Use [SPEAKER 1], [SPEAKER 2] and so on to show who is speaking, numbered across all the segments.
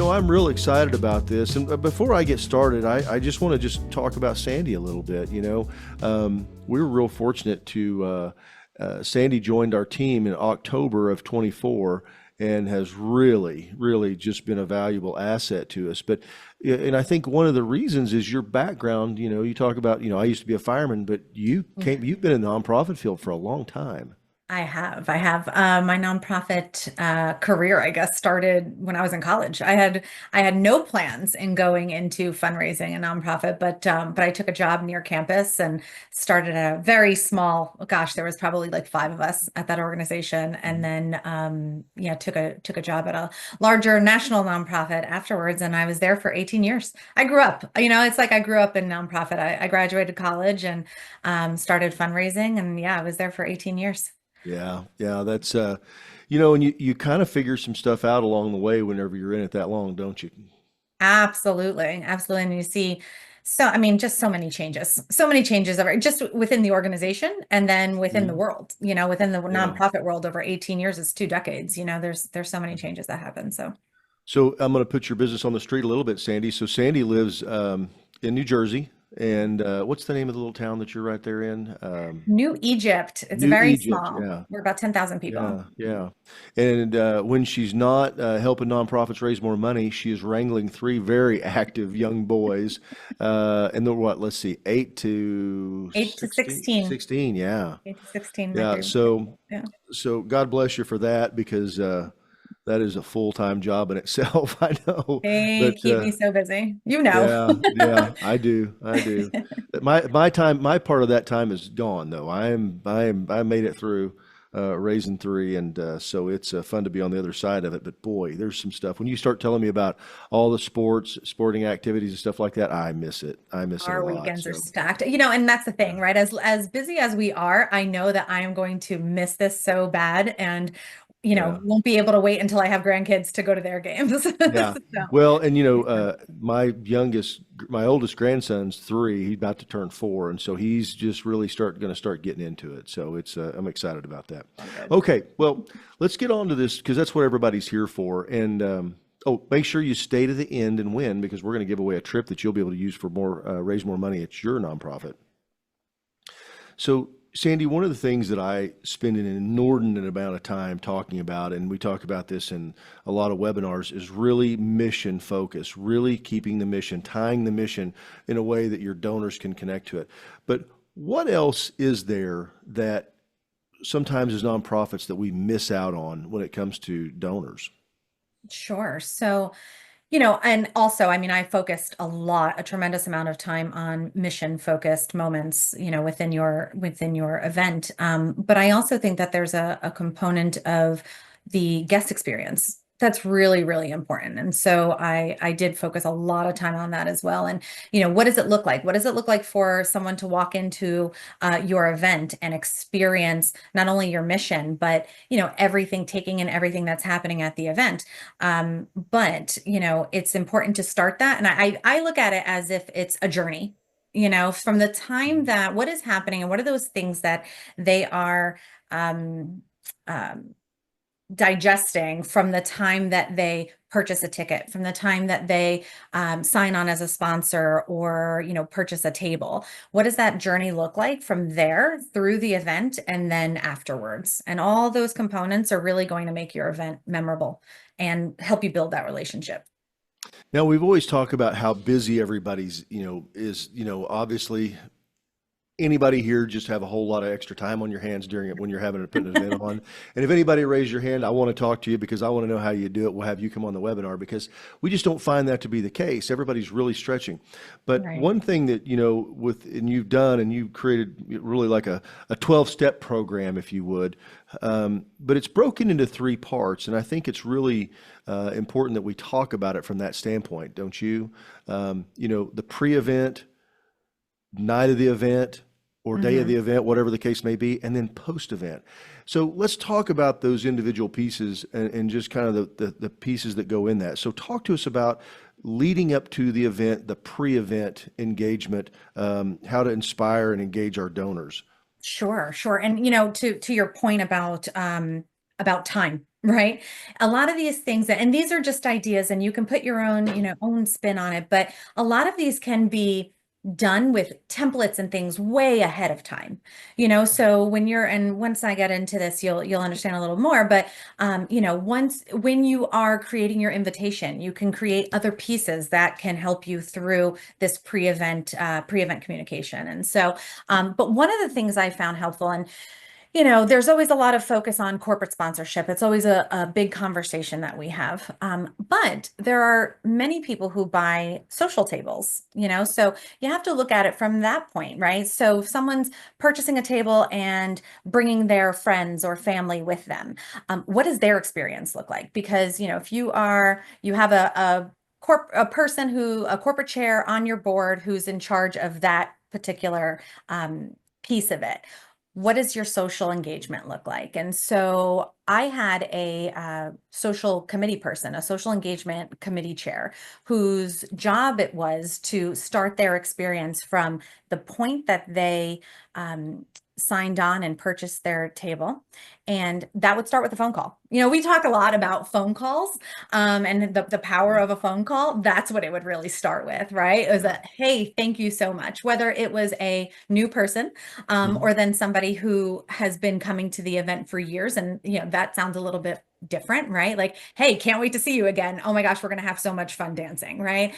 [SPEAKER 1] I'm real excited about this. And before I get started, I just want to just talk about Sandy a little bit. We were real fortunate to, Sandy joined our team in October of 24 and has really, really just been a valuable asset to us. But, and I think one of the reasons is your background. You talk about, I used to be a fireman, but you've been in the nonprofit field for a long time.
[SPEAKER 2] I have. My nonprofit career, I guess, started when I was in college. I had no plans in going into fundraising a nonprofit, but I took a job near campus and started a very small. Gosh, there was probably like five of us at that organization, and then yeah, took a job at a larger national nonprofit afterwards, and I was there for 18 years. I grew up. It's like I grew up in nonprofit. I graduated college and started fundraising, and yeah, I was there for 18 years.
[SPEAKER 1] Yeah, yeah, that's and you kind of figure some stuff out along the way whenever you're in it that long, don't you?
[SPEAKER 2] Absolutely. Absolutely. And you see, just so many changes over just within the organization and then within the
[SPEAKER 1] Mhm.
[SPEAKER 2] world, within the
[SPEAKER 1] Yeah.
[SPEAKER 2] nonprofit world over 18 years, it's 2 decades, there's so many changes that happen. So
[SPEAKER 1] So I'm going to put your business on the street a little bit, Sandy. So Sandy lives in New Jersey, and what's the name of the little town that you're right there in?
[SPEAKER 2] New Egypt, it's
[SPEAKER 1] New
[SPEAKER 2] very
[SPEAKER 1] Egypt.
[SPEAKER 2] small.
[SPEAKER 1] Yeah,
[SPEAKER 2] We're about 10,000 people.
[SPEAKER 1] yeah, yeah. And when she's not helping nonprofits raise more money, she is wrangling three very active young boys, and they're what? Let's see,
[SPEAKER 2] 8 to 16,
[SPEAKER 1] 16. Yeah,
[SPEAKER 2] 8 to 16, my
[SPEAKER 1] yeah.
[SPEAKER 2] three.
[SPEAKER 1] So
[SPEAKER 2] Yeah.
[SPEAKER 1] God bless you for that because that is a full-time job in itself. I know,
[SPEAKER 2] They
[SPEAKER 1] but
[SPEAKER 2] keep me so busy. You know.
[SPEAKER 1] yeah, yeah, I do. My time, my part of that time is gone though. I made it through raising three, and so it's fun to be on the other side of it. But boy, there's some stuff when you start telling me about all the sporting activities and stuff like that. I miss it. I miss it a
[SPEAKER 2] Our
[SPEAKER 1] lot.
[SPEAKER 2] weekends are
[SPEAKER 1] So
[SPEAKER 2] stacked. And that's the thing,
[SPEAKER 1] yeah,
[SPEAKER 2] right? As busy as we are, I know that I am going to miss this so bad and
[SPEAKER 1] yeah.
[SPEAKER 2] won't be able to wait until I have grandkids to go to their games.
[SPEAKER 1] Yeah.
[SPEAKER 2] So,
[SPEAKER 1] Well, and
[SPEAKER 2] yeah.
[SPEAKER 1] my oldest grandson's three. He's about to turn four, and so he's just really going to start getting into it. So I'm excited about that.
[SPEAKER 2] All good.
[SPEAKER 1] Okay, well, let's get on to this because that's what everybody's here for. And oh, make sure you stay to the end and win because we're going to give away a trip that you'll be able to use for raise more money at your nonprofit. So, Sandy, one of the things that I spend an inordinate amount of time talking about, and we talk about this in a lot of webinars, is really mission focus, really keeping the mission, tying the mission in a way that your donors can connect to it. But what else is there that sometimes as nonprofits that we miss out on when it comes to donors?
[SPEAKER 2] Sure. So, and also, I focused a tremendous amount of time on mission focused moments, within your event. But I also think that there's a component of the guest experience that's really, really important. And so I did focus a lot of time on that as well. And, what does it look like? What does it look like for someone to walk into your event and experience not only your mission, but, taking in everything that's happening at the event. But it's important to start that. And I look at it as if it's a journey, from the time that what is happening and what are those things that they are um, um, digesting from the time that they purchase a ticket, from the time that they sign on as a sponsor or, purchase a table. What does that journey look like from there through the event and then afterwards? And all those components are really going to make your event memorable and help you build that relationship.
[SPEAKER 1] Now, we've always talked about how busy everybody's, is, obviously anybody here just have a whole lot of extra time on your hands during it when you're having to put an event on. And if anybody raise your hand, I want to talk to you because I want to know how you do it. We'll have you come on the webinar because we just don't find that to be the case. Everybody's really stretching. But
[SPEAKER 2] Right.
[SPEAKER 1] one thing that, and you've done and you've created really like a 12-step program, if you would. But it's broken into three parts. And I think it's really important that we talk about it from that standpoint, don't you? The pre-event, night of the event, or day of
[SPEAKER 2] Mhm.
[SPEAKER 1] the event, whatever the case may be, and then post event. So let's talk about those individual pieces and just kind of the pieces that go in that. So talk to us about leading up to the event, the pre-event engagement, how to inspire and engage our donors.
[SPEAKER 2] Sure, sure. And to your point about time. Right. A lot of these things, and these are just ideas, and you can put your own, own spin on it, but a lot of these can be done with templates and things way ahead of time. So and once I get into this, you'll understand a little more, but once when you are creating your invitation, you can create other pieces that can help you through this pre-event communication. And so, but one of the things I found helpful, and there's always a lot of focus on corporate sponsorship. It's always a big conversation that we have. But there are many people who buy social tables, so you have to look at it from that point, right? So if someone's purchasing a table and bringing their friends or family with them, what does their experience look like? Because, if you have a person a corporate chair on your board who's in charge of that particular piece of it, what does your social engagement look like? And so I had a social committee person, a social engagement committee chair, whose job it was to start their experience from the point that they signed on and purchased their table. And that would start with a phone call. We talk a lot about phone calls and the power of a phone call. That's what it would really start with, right? It was
[SPEAKER 1] Yeah.
[SPEAKER 2] hey, thank you so much. Whether it was a new person
[SPEAKER 1] Mhm.
[SPEAKER 2] or then somebody who has been coming to the event for years. And, that sounds a little bit different, right? Like, hey, can't wait to see you again. Oh my gosh, we're going to have so much fun dancing, right?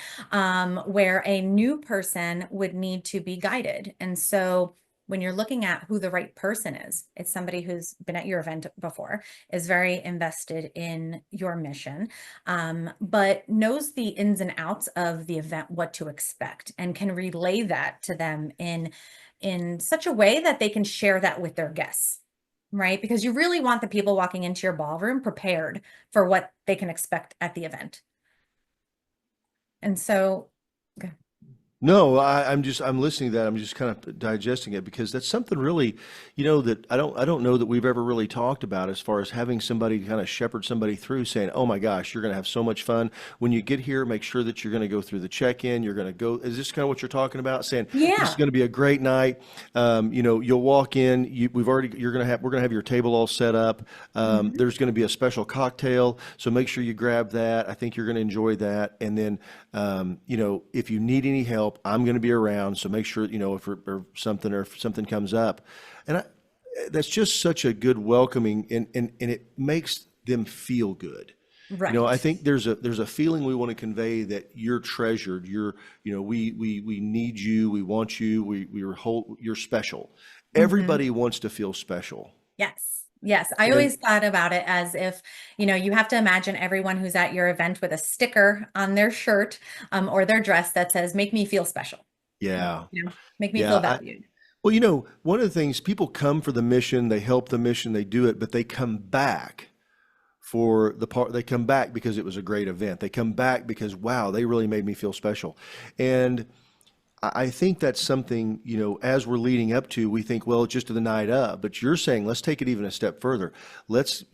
[SPEAKER 2] Where a new person would need to be guided. And so when you're looking at who the right person is, it's somebody who's been at your event before, is very invested in your mission, but knows the ins and outs of the event, what to expect, and can relay that to them in such a way that they can share that with their guests, right? Because you really want the people walking into your ballroom prepared for what they can expect at the event. And so, okay.
[SPEAKER 1] No, I'm listening to that. I'm just kind of digesting it because that's something really, that I don't know that we've ever really talked about as far as having somebody kind of shepherd somebody through saying, oh my gosh, you're going to have so much fun. When you get here, make sure that you're going to go through the check-in. You're going to go, is this kind of what you're talking about? Saying this is
[SPEAKER 2] Yeah.
[SPEAKER 1] going to be a great night. You'll walk in, we're going to have your table all set up.
[SPEAKER 2] Mhm.
[SPEAKER 1] There's going to be a special cocktail. So make sure you grab that. I think you're going to enjoy that. And then, if you need any help, I'm going to be around. So make sure, or if something comes up. And that's just such a good welcoming and it makes them feel good. I
[SPEAKER 2] Right.
[SPEAKER 1] think there's a feeling we want to convey that you're treasured. We need you. We want you. You're special.
[SPEAKER 2] Mhm.
[SPEAKER 1] Everybody wants to feel special.
[SPEAKER 2] Yes. Yes. I
[SPEAKER 1] And
[SPEAKER 2] always thought about it as if, you have to imagine everyone who's at your event with a sticker on their shirt or their dress that says, make me feel special,
[SPEAKER 1] yeah,
[SPEAKER 2] make me feel
[SPEAKER 1] yeah.
[SPEAKER 2] valued.
[SPEAKER 1] Well, one of the things people come for the mission, they help the mission, they do it, but they come back for the part. They come back because it was a great event. They come back because wow, they really made me feel special. And I think that's something, as we're leading up to, we think, well, just to the night up. But you're saying, let's take it even a step further. Let's,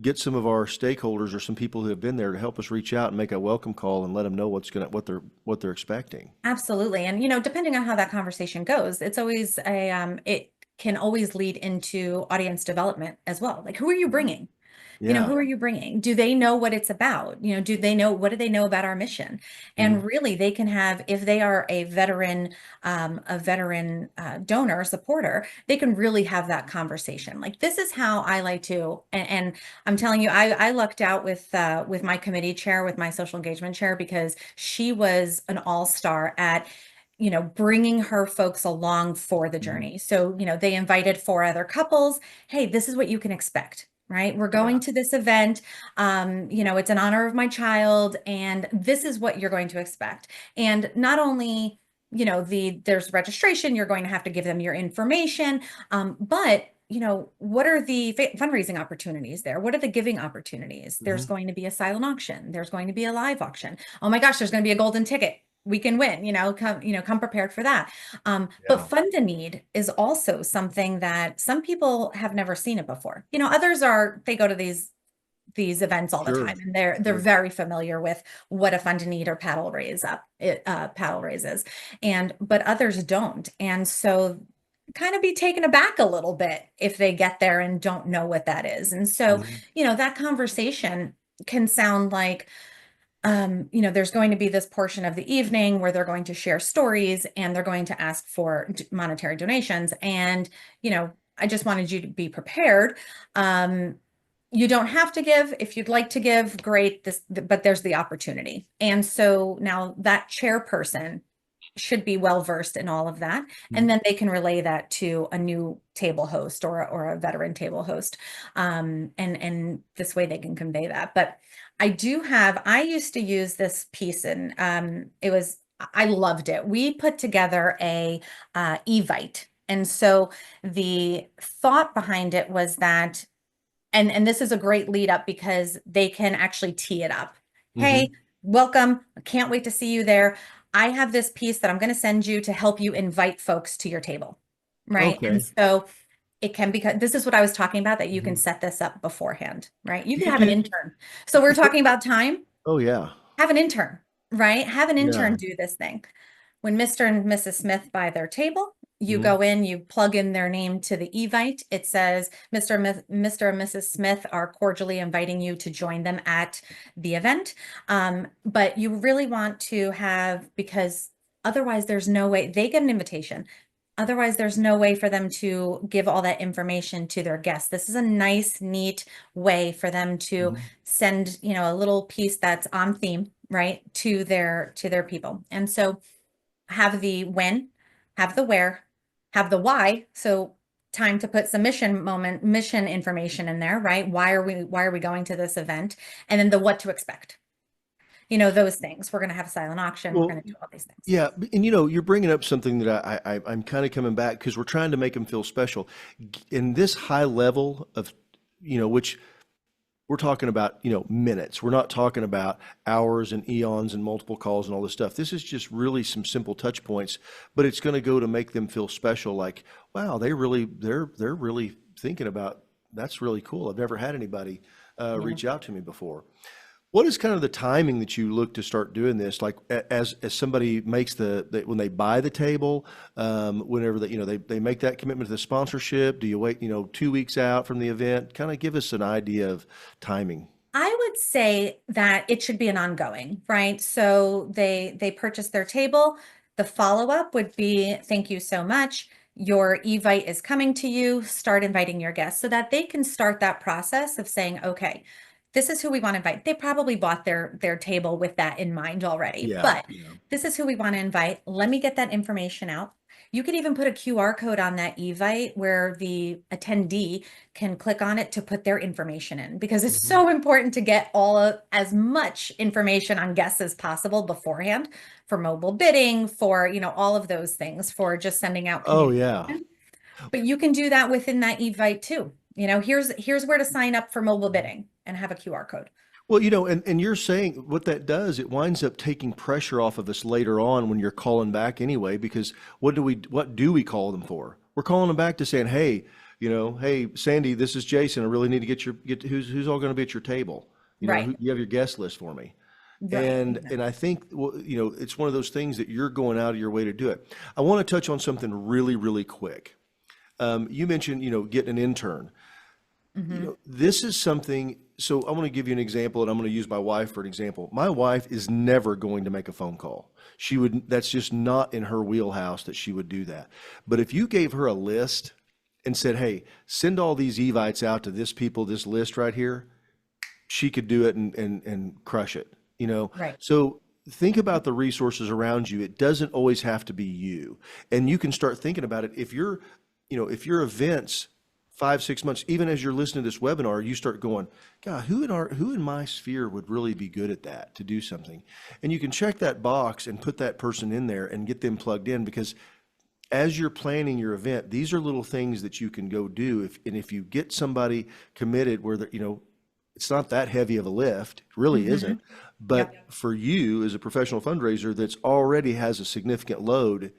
[SPEAKER 1] get some of our stakeholders or some people who have been there to help us reach out and make a welcome call and let them know what they're expecting.
[SPEAKER 2] Absolutely. And, depending on how that conversation goes, it can always lead into audience development as well. Like, who are you bringing?
[SPEAKER 1] Yeah.
[SPEAKER 2] Who are you bringing? Do they know what it's about? What do they know about our mission?
[SPEAKER 1] Mhm.
[SPEAKER 2] And really, they can have, if they are a veteran donor, supporter, they can really have that conversation. Like, this is how I like to, and I'm telling you, I lucked out with my committee chair, with my social engagement chair, because she was an all-star at bringing her folks along for the
[SPEAKER 1] Mhm.
[SPEAKER 2] journey. So, they invited 4 other couples. Hey, this is what you can expect, right? We're
[SPEAKER 1] Yeah.
[SPEAKER 2] going to this event. It's in honor of my child, and this is what you're going to expect. And not only, there's registration, you're going to have to give them your information, but what are the fundraising opportunities there? What are the giving opportunities? There's
[SPEAKER 1] Mhm.
[SPEAKER 2] going to be a silent auction. There's going to be a live auction. Oh my gosh, there's going to be a golden ticket we can win, come prepared for that. But
[SPEAKER 1] Yeah.
[SPEAKER 2] fund a need is also something that some people have never seen it before. They go to these events all the time,
[SPEAKER 1] Sure.
[SPEAKER 2] and they're
[SPEAKER 1] Sure.
[SPEAKER 2] very familiar with what a fund a need or paddle raise is. But others don't. And so kind of be taken aback a little bit if they get there and don't know what that is. And so,
[SPEAKER 1] Mhm.
[SPEAKER 2] that conversation can sound like, there's going to be this portion of the evening where they're going to share stories and they're going to ask for monetary donations. And, I just wanted you to be prepared. You don't have to give. If you'd like to give, great. But there's the opportunity. And so now that chairperson should be well versed in all of that. And
[SPEAKER 1] Mhm.
[SPEAKER 2] then they can relay that to a new table host or a veteran table host. And this way they can convey that. But I used to use this piece and I loved it. We put together a Evite. And so the thought behind it was that, and this is a great lead up because they can actually tee it up. Hey,
[SPEAKER 1] Mhm.
[SPEAKER 2] welcome. I can't wait to see you there. I have this piece that I'm going to send you to help you invite folks to your table. Right. And
[SPEAKER 1] Okay.
[SPEAKER 2] so it can become, this is what I was talking about, that you can
[SPEAKER 1] Mhm.
[SPEAKER 2] set this up beforehand, right? You could
[SPEAKER 1] You
[SPEAKER 2] have an
[SPEAKER 1] did.
[SPEAKER 2] intern. So we're talking about time.
[SPEAKER 1] Oh yeah.
[SPEAKER 2] Have an intern, right? Have an
[SPEAKER 1] Yeah.
[SPEAKER 2] intern do this thing. When Mr. and Mrs. Smith buy their table, you
[SPEAKER 1] Mhm.
[SPEAKER 2] go in, you plug in their name to the Evite. It says, Mr. and Mrs. Smith are cordially inviting you to join them at the event. But you really want to have, because otherwise there's no way they get an invitation. Otherwise, there's no way for them to give all that information to their guests. This is a nice, neat way for them to
[SPEAKER 1] Mhm.
[SPEAKER 2] send, a little piece that's on theme, right, to their people. And so have the when, have the where, have the why. So time to put some mission information in there, right? Why are we going to this event? And then the what to expect. Those things. We're going to have a silent auction. We're
[SPEAKER 1] Well,
[SPEAKER 2] going to do all these things.
[SPEAKER 1] yeah, and you're bringing up something that I'm kind of coming back because we're trying to make them feel special. In this high level of, which we're talking about, minutes. We're not talking about hours and eons and multiple calls and all this stuff. This is just really some simple touch points, but it's going to go to make them feel special. Like, wow, they're really thinking about, that's really cool. I've never had anybody
[SPEAKER 2] Yeah.
[SPEAKER 1] reach out to me before. What is kind of the timing that you look to start doing this? Like as somebody makes when they buy the table, whenever they make that commitment to the sponsorship, do you wait, 2 weeks out from the event? Kind of give us an idea of timing.
[SPEAKER 2] I would say that it should be an ongoing, right? So they purchase their table. The follow-up would be, thank you so much. Your Evite is coming to you. Start inviting your guests so that they can start that process of saying, okay, this is who we want to invite. They probably bought their table with that in mind already,
[SPEAKER 1] Yeah,
[SPEAKER 2] but
[SPEAKER 1] yeah.
[SPEAKER 2] this is who we want to invite. Let me get that information out. You could even put a QR code on that Evite where the attendee can click on it to put their information in, because it's
[SPEAKER 1] Mhm.
[SPEAKER 2] so important to get as much information on guests as possible beforehand for mobile bidding, for, all of those things, for just sending out
[SPEAKER 1] Oh yeah.
[SPEAKER 2] communication. But you can do that within that Evite too. Here's where to sign up for mobile bidding and have a QR code.
[SPEAKER 1] Well, and you're saying what that does, it winds up taking pressure off of us later on when you're calling back anyway, because what do we call them for? We're calling them back to saying, hey, hey, Sandy, this is Jason. I really need to who's all going to be at your table.
[SPEAKER 2] Right.
[SPEAKER 1] You have your guest list for me.
[SPEAKER 2] Right.
[SPEAKER 1] And I think, well, it's one of those things that you're going out of your way to do it. I want to touch on something really, really quick. You mentioned, getting an intern.
[SPEAKER 2] Mm-hmm.
[SPEAKER 1] This is something, so I'm going to give you an example and I'm going to use my wife for an example. My wife is never going to make a phone call. That's just not in her wheelhouse that she would do that. But if you gave her a list and said, hey, send all these Evites out to this list right here, she could do it and crush it,
[SPEAKER 2] Right.
[SPEAKER 1] So think about the resources around you. It doesn't always have to be you. And you can start thinking about it. If your events 5, 6 months, even as you're listening to this webinar, you start going, God, who in my sphere would really be good at that to do something? And you can check that box and put that person in there and get them plugged in, because as you're planning your event, these are little things that you can go do. If you get somebody committed where it's not that heavy of a lift, it really
[SPEAKER 2] Mm-hmm.
[SPEAKER 1] isn't. But
[SPEAKER 2] Yep.
[SPEAKER 1] for you as a professional fundraiser that's already has a significant load,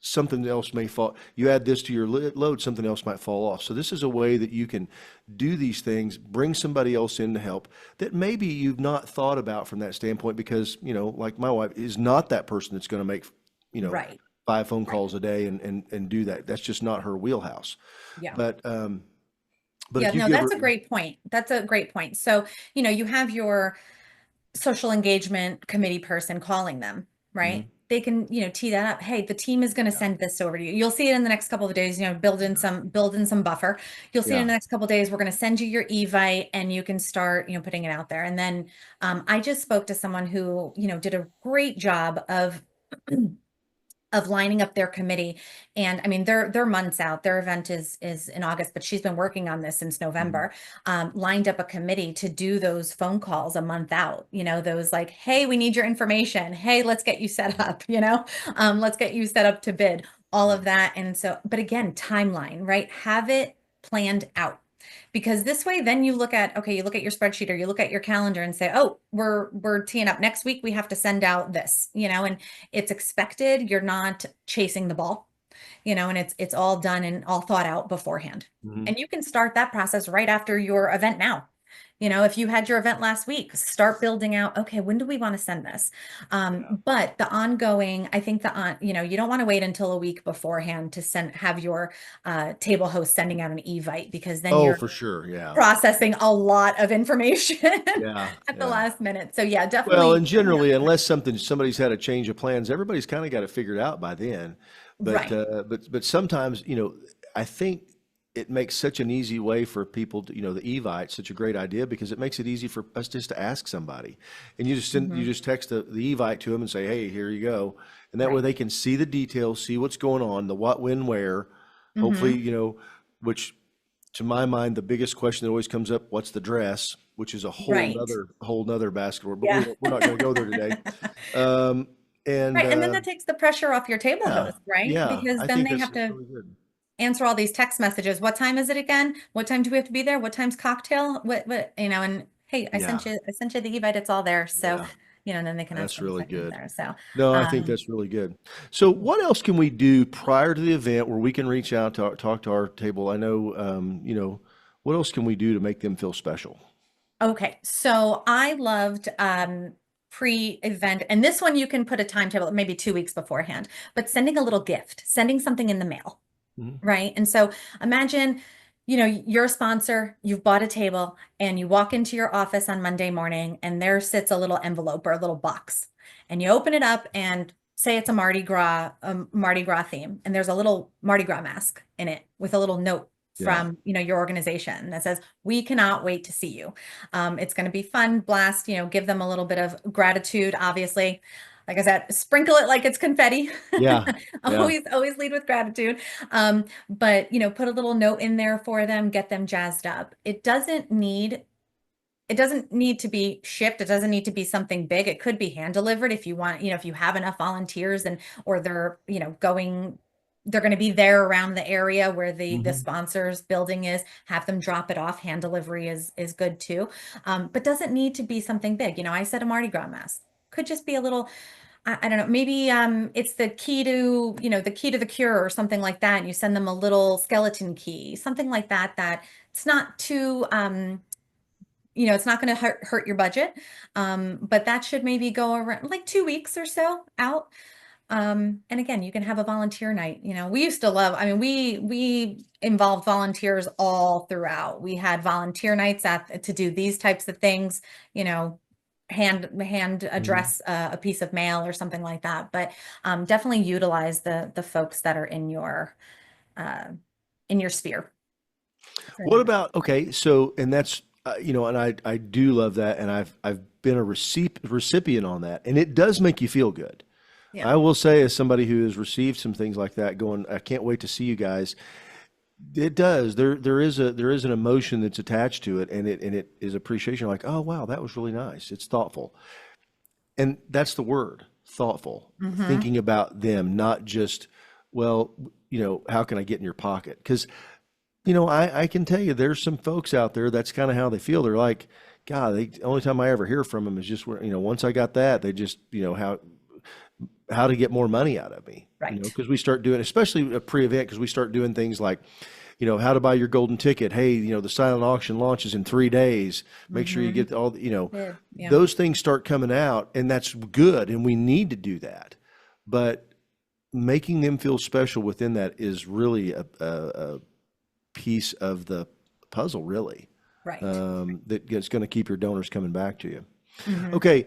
[SPEAKER 1] something else may fall. You add this to your load, something else might fall off. So this is a way that you can do these things, bring somebody else in to help that maybe you've not thought about from that standpoint, because, like my wife is not that person that's going to make, you know,
[SPEAKER 2] Right.
[SPEAKER 1] 5 phone
[SPEAKER 2] Right.
[SPEAKER 1] calls a day and do that. That's just not her wheelhouse.
[SPEAKER 2] Yeah.
[SPEAKER 1] But
[SPEAKER 2] Yeah,
[SPEAKER 1] if you
[SPEAKER 2] no,
[SPEAKER 1] give her,
[SPEAKER 2] that's a great point. That's a great point. So, you have your social engagement committee person calling them, right?
[SPEAKER 1] Mhm.
[SPEAKER 2] They can, tee that up. Hey, the team is going to
[SPEAKER 1] Yeah,
[SPEAKER 2] send this over to you. You'll see it in the next couple of days, build in some buffer. You'll see it in
[SPEAKER 1] yeah,
[SPEAKER 2] the next couple of days. We're going to send you your Evite and you can start, putting it out there. And then I just spoke to someone who, did a great job of of lining up their committee. And I mean, they're months out. Their event is in August, but she's been working on this since
[SPEAKER 1] mhm,
[SPEAKER 2] November. Lined up a committee to do those phone calls a month out. Those like, hey, we need your information. Hey, let's get you set
[SPEAKER 1] mhm,
[SPEAKER 2] up. Let's get you set up to bid. All
[SPEAKER 1] yeah,
[SPEAKER 2] of that. And so, but again, timeline, right? Have it planned out. Because this way, then you look at, okay, you look at your spreadsheet or you look at your calendar and say, oh, we're teeing up next week. We have to send out this, and it's expected. You're not chasing the ball, and it's all done and all thought out beforehand.
[SPEAKER 1] mhm,
[SPEAKER 2] And you can start that process right after your event now. If you had your event last week, start building out, okay, when do we want to send this?
[SPEAKER 1] yeah.
[SPEAKER 2] But the ongoing, I think you don't want to wait until a week beforehand to have your table host sending out an Evite because then
[SPEAKER 1] Oh,
[SPEAKER 2] you're
[SPEAKER 1] for sure. Yeah,
[SPEAKER 2] processing a lot of information
[SPEAKER 1] yeah,
[SPEAKER 2] at the
[SPEAKER 1] yeah.
[SPEAKER 2] last minute. So yeah,
[SPEAKER 1] Well,
[SPEAKER 2] definitely.
[SPEAKER 1] and generally, unless somebody's had a change of plans, everybody's kind of got it figured out by then.
[SPEAKER 2] Right.
[SPEAKER 1] But sometimes, I think it makes such an easy way for people to, the Evite, such a great idea because it makes it easy for us just to ask somebody, and you
[SPEAKER 2] Hmm.
[SPEAKER 1] just text the Evite to them and say, hey, here you go, and that way
[SPEAKER 2] Right.
[SPEAKER 1] they can see the details, see what's going on, the what, when, where. Hopefully,
[SPEAKER 2] Hmm.
[SPEAKER 1] which to my mind, the biggest question that always comes up, what's the dress? Which is a
[SPEAKER 2] Right.
[SPEAKER 1] whole nother basket, but
[SPEAKER 2] Yeah.
[SPEAKER 1] we're not going to go there today. Um, and
[SPEAKER 2] Right. And then that takes the pressure off your table
[SPEAKER 1] yeah,
[SPEAKER 2] host, right?
[SPEAKER 1] yeah,
[SPEAKER 2] Because
[SPEAKER 1] I
[SPEAKER 2] then
[SPEAKER 1] think
[SPEAKER 2] they have
[SPEAKER 1] that's
[SPEAKER 2] to
[SPEAKER 1] really good.
[SPEAKER 2] answer all these text messages. What time is it again? What time do we have to be there? What time's cocktail? And hey,
[SPEAKER 1] Yeah,
[SPEAKER 2] I sent you the Evite. It's all there. So,
[SPEAKER 1] yeah,
[SPEAKER 2] and then they can ask
[SPEAKER 1] that's
[SPEAKER 2] any
[SPEAKER 1] really
[SPEAKER 2] questions
[SPEAKER 1] good.
[SPEAKER 2] there. So,
[SPEAKER 1] No, I think
[SPEAKER 2] um,
[SPEAKER 1] that's really good. So, what else can we do prior to the event where we can reach out to talk to our table? I know, what else can we do to make them feel special?
[SPEAKER 2] okay, so I loved pre-event, and this one you can put a timetable, maybe 2 weeks beforehand, but sending a little gift, sending something in the mail,
[SPEAKER 1] Mhm.
[SPEAKER 2] right? And so imagine, you're a sponsor, you've bought a table, and you walk into your office on Monday morning, and there sits a little envelope or a little box, and you open it up and say it's a Mardi Gras theme, and there's a little Mardi Gras mask in it with a little note
[SPEAKER 1] Yeah,
[SPEAKER 2] from your organization that says, we cannot wait to see you. It's going to be fun, blast, give them a little bit of gratitude, obviously. Like I said, sprinkle it like it's confetti.
[SPEAKER 1] yeah, yeah.
[SPEAKER 2] Always lead with gratitude. But put a little note in there for them, get them jazzed up. It doesn't need to be shipped. It doesn't need to be something big. It could be hand delivered if you want, if you have enough volunteers or they're going to be there around the area where the
[SPEAKER 1] Hmm.
[SPEAKER 2] sponsor's building is, have them drop it off. Hand delivery is good too. But doesn't need to be something big. I said a Mardi Gras mask. Could just be a little, I don't know, maybe it's the key to the cure or something like that. And you send them a little skeleton key, something like that, that it's not too it's not going to hurt your budget. But that should maybe go around like 2 weeks or so out. And again, you can have a volunteer night. We used to love, I mean, we involved volunteers all throughout. We had volunteer nights to do these types of things, you know, hand
[SPEAKER 1] Hmm.
[SPEAKER 2] address a piece of mail or something like that. But definitely utilize the folks that are uh, in your sphere for
[SPEAKER 1] What
[SPEAKER 2] that.
[SPEAKER 1] about, okay, so, and that's, and I do love that, and I've been a recipient on that, and it does make you feel good.
[SPEAKER 2] Yeah.
[SPEAKER 1] I will say, as somebody who has received some things like that, going, I can't wait to see you guys. It does. There is an emotion that's attached to it, and it is appreciation. Like, oh wow, that was really nice. It's thoughtful, and that's the word, thoughtful.
[SPEAKER 2] Hmm.
[SPEAKER 1] Thinking about them, not just, well, how can I get in your pocket? Because I can tell you there's some folks out there that's kind of how they feel. They're like, God, the only time I ever hear from them is just where, once I got that, they just, how to get more money out of me,
[SPEAKER 2] Right.
[SPEAKER 1] because we start doing, especially a pre-event, because we start doing things like, how to buy your golden ticket. Hey, the silent auction launches in 3 days. Make sure you
[SPEAKER 2] Hmm.
[SPEAKER 1] get all,
[SPEAKER 2] Did. Yeah.
[SPEAKER 1] those things start coming out, and that's good. And we need to do that. But making them feel special within that is really a piece of the puzzle, really,
[SPEAKER 2] Right.
[SPEAKER 1] that is going to keep your donors coming back to you.
[SPEAKER 2] Hmm.
[SPEAKER 1] Okay,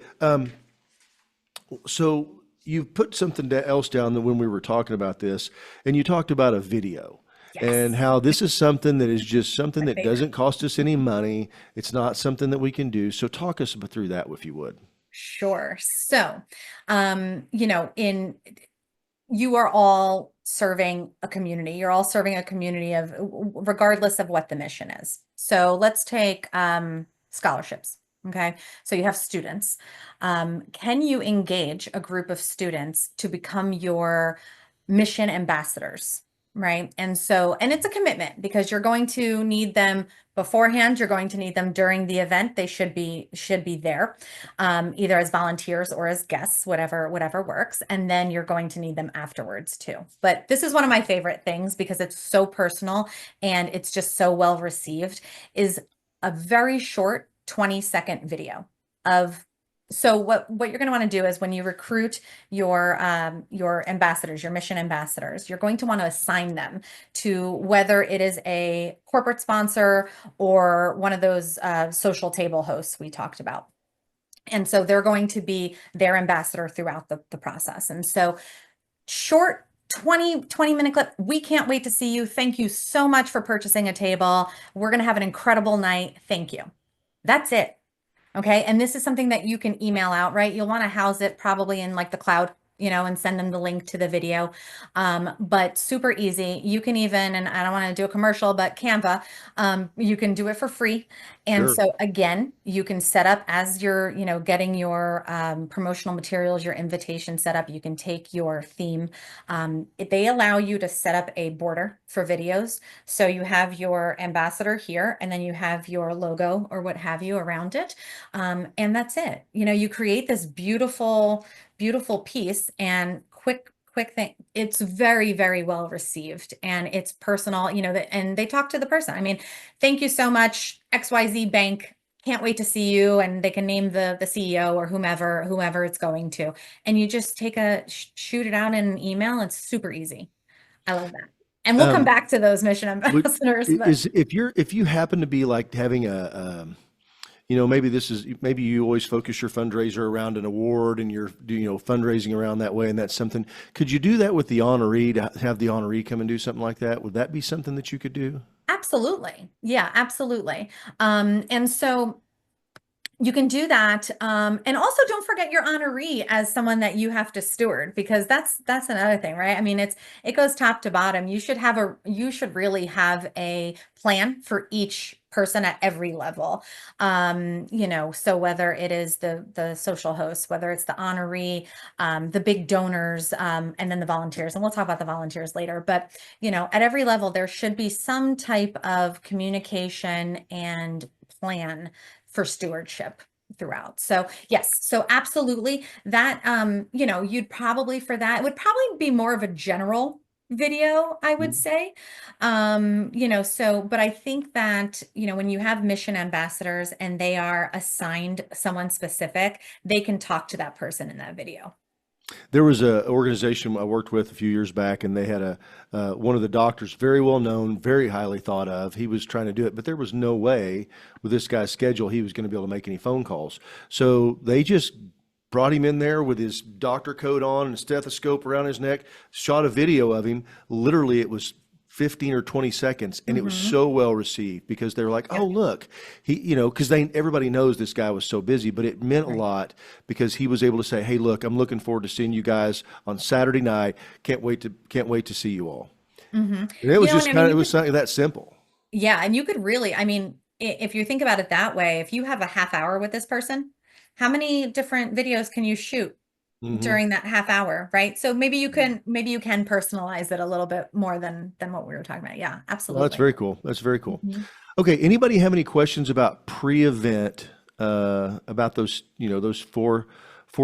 [SPEAKER 1] so you put something else down that when we were talking about this, and you talked about a video and
[SPEAKER 2] Yes.
[SPEAKER 1] how this is something that is just something
[SPEAKER 2] My
[SPEAKER 1] that
[SPEAKER 2] favorite.
[SPEAKER 1] doesn't cost us any money. It's not something that we can do. So talk us through that if you would.
[SPEAKER 2] Sure. So, in you are all serving a community. You're all serving a community of regardless of what the mission is. So let's take scholarships. Okay. So you have students. Can you engage a group of students to become your mission ambassadors? Right. And it's a commitment because you're going to need them beforehand. You're going to need them during the event. They should be there, either as volunteers or as guests, whatever works. And then you're going to need them afterwards too. But this is one of my favorite things because it's so personal and it's just so well received, is a very short 20-second video of so what you're going to want to do is when you recruit your ambassadors, your mission ambassadors, you're going to want to assign them to whether it is a corporate sponsor or one of those social table hosts we talked about. And so they're going to be their ambassador throughout the process. And so short 20-minute clip. We can't wait to see you. Thank you so much for purchasing a table. We're going to have an incredible night. Thank you. That's it. Okay. And this is something that you can email out, right? You'll want to house it probably in like the cloud, and send them the link to the video. But super easy. You can even, and I don't want to do a commercial, but Canva, you can do it for free. And
[SPEAKER 1] Sure.
[SPEAKER 2] so again, you can set up as you're, getting your promotional materials, your invitation set up. You can take your theme. They allow you to set up a border for videos. So you have your ambassador here, and then you have your logo or what have you around it. And that's it. You create this beautiful piece and quick thing. It's very, very well received and it's personal, and they talk to the person. I mean, thank you so much, XYZ Bank. Can't wait to see you. And they can name the CEO or whomever it's going to. And you just shoot it out in an email. It's super easy. I love that. And we'll come
[SPEAKER 1] Um,
[SPEAKER 2] back to those mission
[SPEAKER 1] would,
[SPEAKER 2] ambassadors, but
[SPEAKER 1] is if you happen to be like having maybe you always focus your fundraiser around an award and you're fundraising around that way, and that's something. Could you do that with the honoree, to have the honoree come and do something like that? Would that be something that you could do?
[SPEAKER 2] absolutely. Yeah, absolutely. And so you can do that. And also don't forget your honoree as someone that you have to steward, because that's another thing, right? I mean, it goes top to bottom. You should really have a plan for each person at every level. So whether it is the social host, whether it's the honoree, the big donors, and then the volunteers, and we'll talk about the volunteers later, but at every level, there should be some type of communication and plan for stewardship throughout. So yes, so absolutely that, you'd probably for that, it would probably be more of a general video, I would
[SPEAKER 1] Mm.
[SPEAKER 2] say. But I think that, when you have mission ambassadors and they are assigned someone specific, they can talk to that person in that video.
[SPEAKER 1] There was a organization I worked with a few years back, and they had one of the doctors, very well known, very highly thought of. He was trying to do it, but there was no way with this guy's schedule he was going to be able to make any phone calls. So they just brought him in there with his doctor coat on and a stethoscope around his neck, shot a video of him. Literally, it was 15 or 20 seconds, and it was
[SPEAKER 2] Hmm.
[SPEAKER 1] so well received because they were like,
[SPEAKER 2] Yep.
[SPEAKER 1] "Oh, look, he," because everybody knows this guy was so busy, but it meant a
[SPEAKER 2] Right.
[SPEAKER 1] lot because he was able to say, "Hey, look, I'm looking forward to seeing you guys on Saturday night. Can't wait to see you all."
[SPEAKER 2] Hmm.
[SPEAKER 1] And it was
[SPEAKER 2] And
[SPEAKER 1] just
[SPEAKER 2] I mean,
[SPEAKER 1] it was something that simple.
[SPEAKER 2] yeah, and you could really, I mean, if you think about it that way, if you have a half hour with this person, how many different videos can you shoot
[SPEAKER 1] Hmm.
[SPEAKER 2] during that half hour, right? So maybe you can personalize it a little bit more than what we were talking about. Yeah,
[SPEAKER 1] Well, that's
[SPEAKER 2] absolutely.
[SPEAKER 1] very cool. That's very cool.
[SPEAKER 2] Mhm.
[SPEAKER 1] Okay, anybody have any questions about pre-event, about those, those four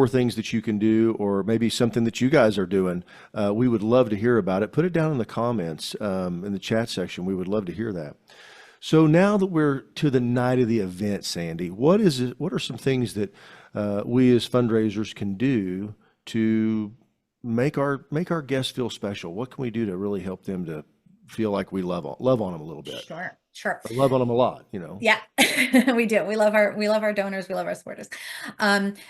[SPEAKER 1] things that you can do, or maybe something that you guys are doing? We would love to hear about it. Put it down in the comments, in the chat section. We would love to hear that. So now that we're to the night of the event, Sandy, what is it? What are some things that we as fundraisers can do to make our guests feel special? What can we do to really help them to feel like we love on them a little bit?
[SPEAKER 2] Sure, sure.
[SPEAKER 1] I love on them a lot, you know.
[SPEAKER 2] Yeah, we do. We love our donors. We love our supporters.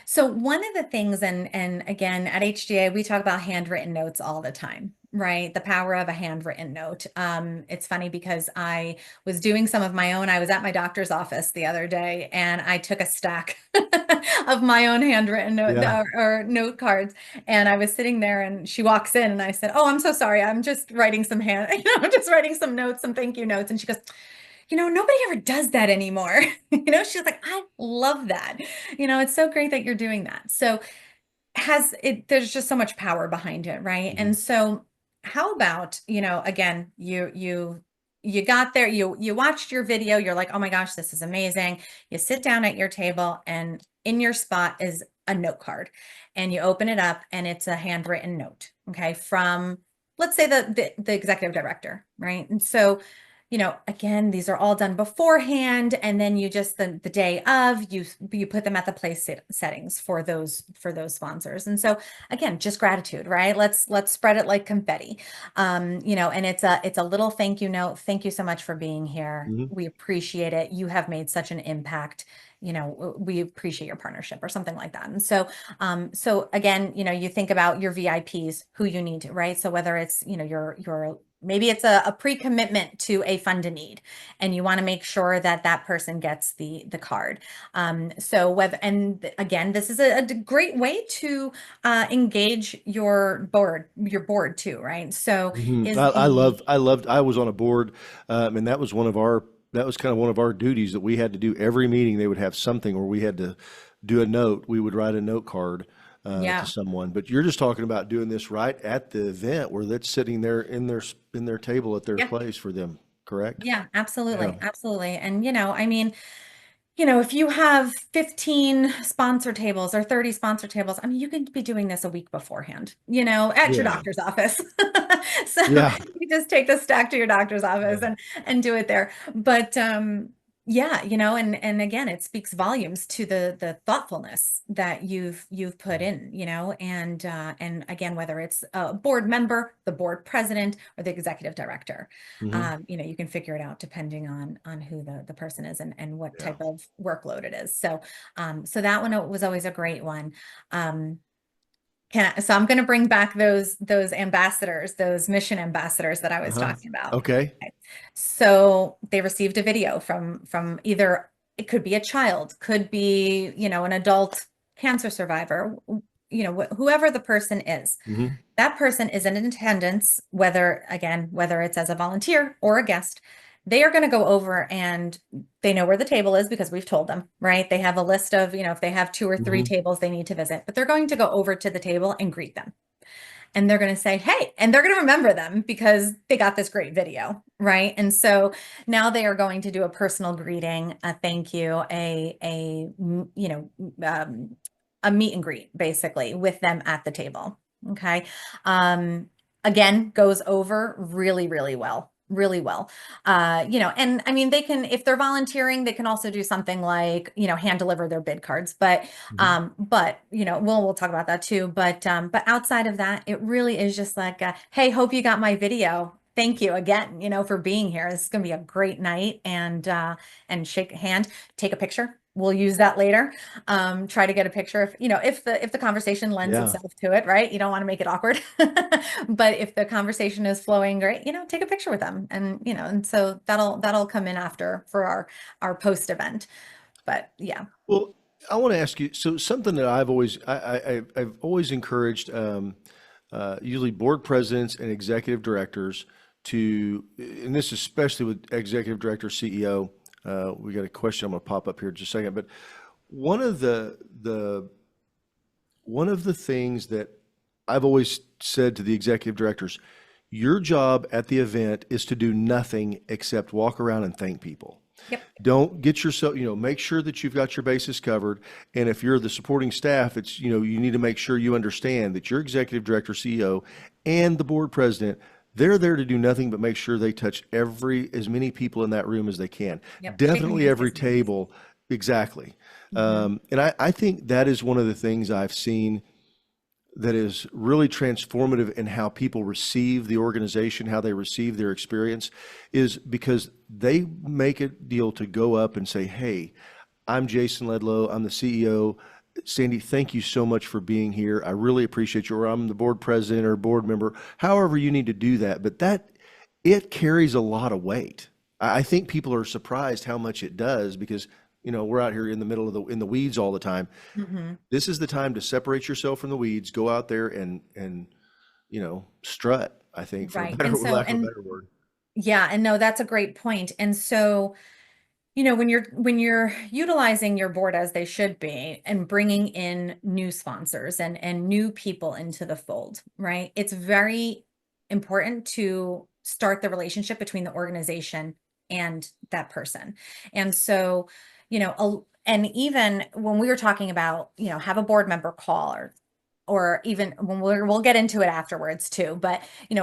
[SPEAKER 2] So one of the things, and again, at HGA, we talk about handwritten notes all the time, right? The power of a handwritten note. It's funny because I was doing some of my own. I was at my doctor's office the other day, and I took a stack of my own handwritten note
[SPEAKER 1] Yeah.
[SPEAKER 2] or note cards, and I was sitting there, and she walks in, and I said, "Oh, I'm so sorry. I'm just writing some I'm just writing some notes, some thank you notes." And she goes, nobody ever does that anymore. She's like, I love that. It's so great that you're doing that. So there's just so much power behind it, right?
[SPEAKER 1] Hmm.
[SPEAKER 2] And so how about, again, you got there, you watched your video, you're like, oh my gosh, this is amazing. You sit down at your table, and in your spot is a note card, and you open it up, and it's a handwritten note, okay, from, let's say, the executive director, right? And so again, these are all done beforehand, and then you just the day of, you put them at the place settings for those sponsors. And so again, just gratitude, right? Let's spread it like confetti. And it's a little thank you note. Thank you so much for being here.
[SPEAKER 1] Hmm.
[SPEAKER 2] We appreciate it. You have made such an impact. We appreciate your partnership, or something like that. And so again, you think about your VIPs, who you need to, right? So whether it's, your maybe it's a pre-commitment to a fund a need, and you want to make sure that that person gets the card. So whether, and again, this is a great way to engage your board too, right? So
[SPEAKER 1] Hmm.
[SPEAKER 2] is the
[SPEAKER 1] I was on a board, and that was kind of one of our duties that we had to do every meeting. They would have something where we had to do a note. We would write a note card to
[SPEAKER 2] yeah.
[SPEAKER 1] someone. But you're just talking about doing this right at the event where that's sitting there in their table at their
[SPEAKER 2] Yeah.
[SPEAKER 1] place for them, correct?
[SPEAKER 2] Yeah,
[SPEAKER 1] Yeah.
[SPEAKER 2] absolutely. Absolutely. And, I mean, if you have 15 sponsor tables or 30 sponsor tables, I mean, you can be doing this a week beforehand, at your
[SPEAKER 1] Yeah.
[SPEAKER 2] doctor's office. So
[SPEAKER 1] Yeah.
[SPEAKER 2] you just take the stack to your doctor's office
[SPEAKER 1] Yeah.
[SPEAKER 2] and do it there. But yeah, and again, it speaks volumes to the thoughtfulness that you've put in, and again, whether it's a board member, the board president, or the executive director,
[SPEAKER 1] Hmm.
[SPEAKER 2] you can figure it out depending on who the person is, and what
[SPEAKER 1] Yeah.
[SPEAKER 2] type of workload it is. So that one was always a great one. Um, so I'm going to bring back those ambassadors, those mission ambassadors that I was
[SPEAKER 1] Uh-huh.
[SPEAKER 2] talking about.
[SPEAKER 1] Okay.
[SPEAKER 2] Okay. So they received a video from either, it could be a child, could be, an adult cancer survivor, whoever the person is.
[SPEAKER 1] Hmm.
[SPEAKER 2] That person is in attendance, whether it's as a volunteer or a guest. They are going to go over, and they know where the table is because we've told them, right? They have a list of, if they have 2 or 3
[SPEAKER 1] Hmm.
[SPEAKER 2] tables they need to visit, but they're going to go over to the table and greet them. And they're going to say, hey, and they're going to remember them because they got this great video, right? And so now they are going to do a personal greeting, a thank you, a meet and greet, basically, with them at the table. Okay. Again, goes over really, really well. Really well. And I mean, they can, if they're volunteering, they can also do something like, hand deliver their bid cards.
[SPEAKER 1] Hmm.
[SPEAKER 2] We'll talk about that too. But outside of that, it really is just like, hey, hope you got my video. Thank you again, for being here. This is going to be a great night, and shake a hand, take a picture. We'll use that later. Try to get a picture if the conversation lends
[SPEAKER 1] Yeah.
[SPEAKER 2] itself to it, right? You don't want to make it awkward. But if the conversation is flowing great, take a picture with them, and so that'll come in after for our post event. But yeah.
[SPEAKER 1] Well, I want to ask you, so something that I've always encouraged, usually board presidents and executive directors to, and this especially with executive director, CEO, we got a question I'm going to pop up here in just a second, but one of one of the things that I've always said to the executive directors, your job at the event is to do nothing except walk around and thank people.
[SPEAKER 2] Yep.
[SPEAKER 1] Don't get yourself, make sure that you've got your bases covered. And if you're the supporting staff, it's, you need to make sure you understand that your executive director, CEO, and the board president, they're there to do nothing but make sure they touch as many people in that room as they can.
[SPEAKER 2] Yep. Shaking
[SPEAKER 1] Definitely
[SPEAKER 2] hands,
[SPEAKER 1] every
[SPEAKER 2] kissing hands.
[SPEAKER 1] table. Exactly.
[SPEAKER 2] Mhm.
[SPEAKER 1] And I think that is one of the things I've seen that is really transformative in how people receive the organization, how they receive their experience, is because they make a deal to go up and say, "Hey, I'm Jason Ledlow. I'm the CEO. Sandy, thank you so much for being here. I really appreciate you." Or I'm the board president or board member, however you need to do that. But that it carries a lot of weight. I think people are surprised how much it does because we're out here in the middle of the weeds all the time.
[SPEAKER 2] Hmm.
[SPEAKER 1] This is the time to separate yourself from the weeds, go out there and strut, I think, for a
[SPEAKER 2] Right.
[SPEAKER 1] better
[SPEAKER 2] And so,
[SPEAKER 1] lack of a
[SPEAKER 2] and
[SPEAKER 1] better word.
[SPEAKER 2] yeah, and no, that's a great point. And so, when you're utilizing your board as they should be and bringing in new sponsors and new people into the fold, right? It's very important to start the relationship between the organization and that person. And so, and even when we were talking about, have a board member call or even when we'll get into it afterwards too, but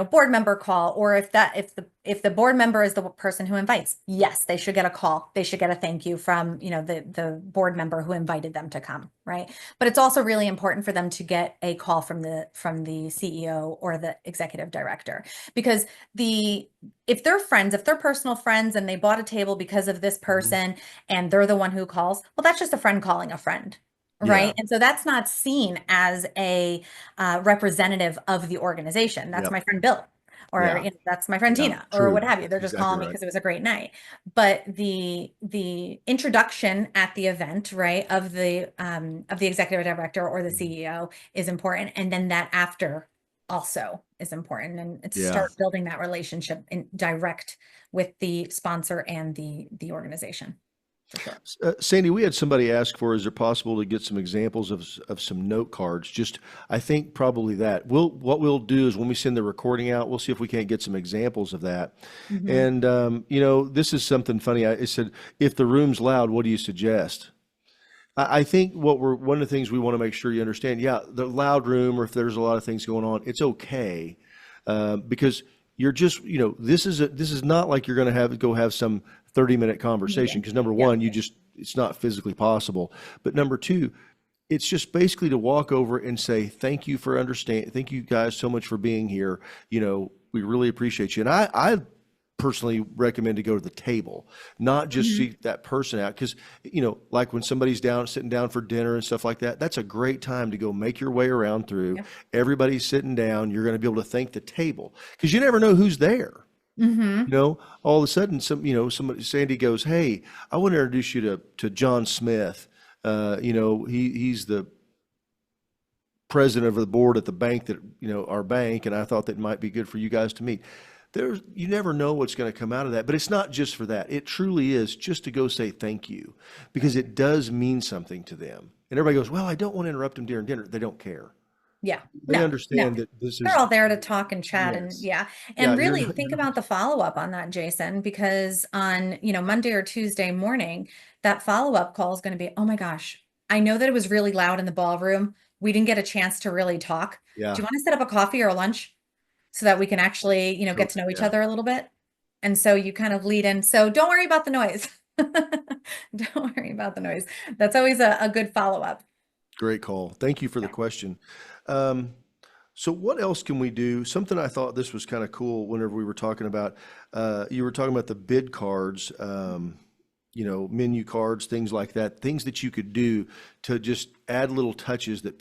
[SPEAKER 2] board member call, or if the board member is the person who invites, yes, they should get a call. They should get a thank you from, the board member who invited them to come, right? But it's also really important for them to get a call from the CEO or the executive director, because if they're friends, if they're personal friends and they bought a table because of this
[SPEAKER 1] Mhm.
[SPEAKER 2] person and they're the one who calls, well, that's just a friend calling a friend.
[SPEAKER 1] Yeah.
[SPEAKER 2] Right. And so that's not seen as a representative of the organization. That's
[SPEAKER 1] Yep.
[SPEAKER 2] my friend Bill, or
[SPEAKER 1] Yeah.
[SPEAKER 2] that's my friend
[SPEAKER 1] Yeah.
[SPEAKER 2] Tina, or what
[SPEAKER 1] True.
[SPEAKER 2] have you.
[SPEAKER 1] That's
[SPEAKER 2] They're just
[SPEAKER 1] exactly
[SPEAKER 2] calling me
[SPEAKER 1] right.
[SPEAKER 2] because it was a great night. But the introduction at the event, right, of the executive director or the
[SPEAKER 1] Mhm.
[SPEAKER 2] CEO is important. And then that after also is important. And to
[SPEAKER 1] Yeah.
[SPEAKER 2] start building that relationship in direct with the sponsor and the organization, for sure.
[SPEAKER 1] Sandy, we had somebody ask for, is it possible to get some examples of some note cards? Just, I think probably that. What we'll do is when we send the recording out, we'll see if we can't get some examples of that.
[SPEAKER 2] Hmm.
[SPEAKER 1] And, this is something funny. I said, if the room's loud, what do you suggest? I think one of the things we want to make sure you understand, yeah, the loud room, or if there's a lot of things going on, it's okay. Because you're just, this is not like you're going to go have some 30-minute conversation.
[SPEAKER 2] Meeting.
[SPEAKER 1] Because number
[SPEAKER 2] Yeah.
[SPEAKER 1] one, it's not physically possible. But number two, it's just basically to walk over and say, thank you for understanding. Thank you guys so much for being here. We really appreciate you. And I personally recommend to go to the table, not just
[SPEAKER 2] Mhm.
[SPEAKER 1] seek that person out. Because, like when somebody's sitting down for dinner and stuff like that, that's a great time to go make your way around through.
[SPEAKER 2] Yep.
[SPEAKER 1] Everybody's sitting down. You're going to be able to thank the table because you never know who's there.
[SPEAKER 2] Mhm.
[SPEAKER 1] All of a sudden, somebody, Sandy goes, "Hey, I want to introduce you to John Smith. He's the president of the board at the bank our bank, and I thought that might be good for you guys to meet." You never know what's going to come out of that, but it's not just for that. It truly is just to go say thank you because
[SPEAKER 2] Right.
[SPEAKER 1] it does mean something to them. And everybody goes, "Well, I don't want to interrupt them during dinner." They don't care.
[SPEAKER 2] Yeah.
[SPEAKER 1] They
[SPEAKER 2] No, no.
[SPEAKER 1] understand that this
[SPEAKER 2] They're
[SPEAKER 1] is
[SPEAKER 2] all there to talk and chat and
[SPEAKER 1] yes,
[SPEAKER 2] yeah.
[SPEAKER 1] yeah.
[SPEAKER 2] And really think about the follow-up on that, Jason, because on, Monday or Tuesday morning, that follow-up call is going to be, oh my gosh, I know that it was really loud in the ballroom. We didn't get a chance to really talk. Do
[SPEAKER 1] Yeah,
[SPEAKER 2] you want to set up a coffee or a lunch so that we can actually, get to know each
[SPEAKER 1] yeah.
[SPEAKER 2] other a little bit? And so you kind of lead in. So don't worry about the noise. Don't worry about the noise. That's always a good follow-up.
[SPEAKER 1] Great call. Thank you for the
[SPEAKER 2] Yeah.
[SPEAKER 1] question. Um, so what else can we do? Something I thought this was kind of cool whenever we were talking about, you were talking about the bid cards, menu cards, things like that, things that you could do to just add little touches that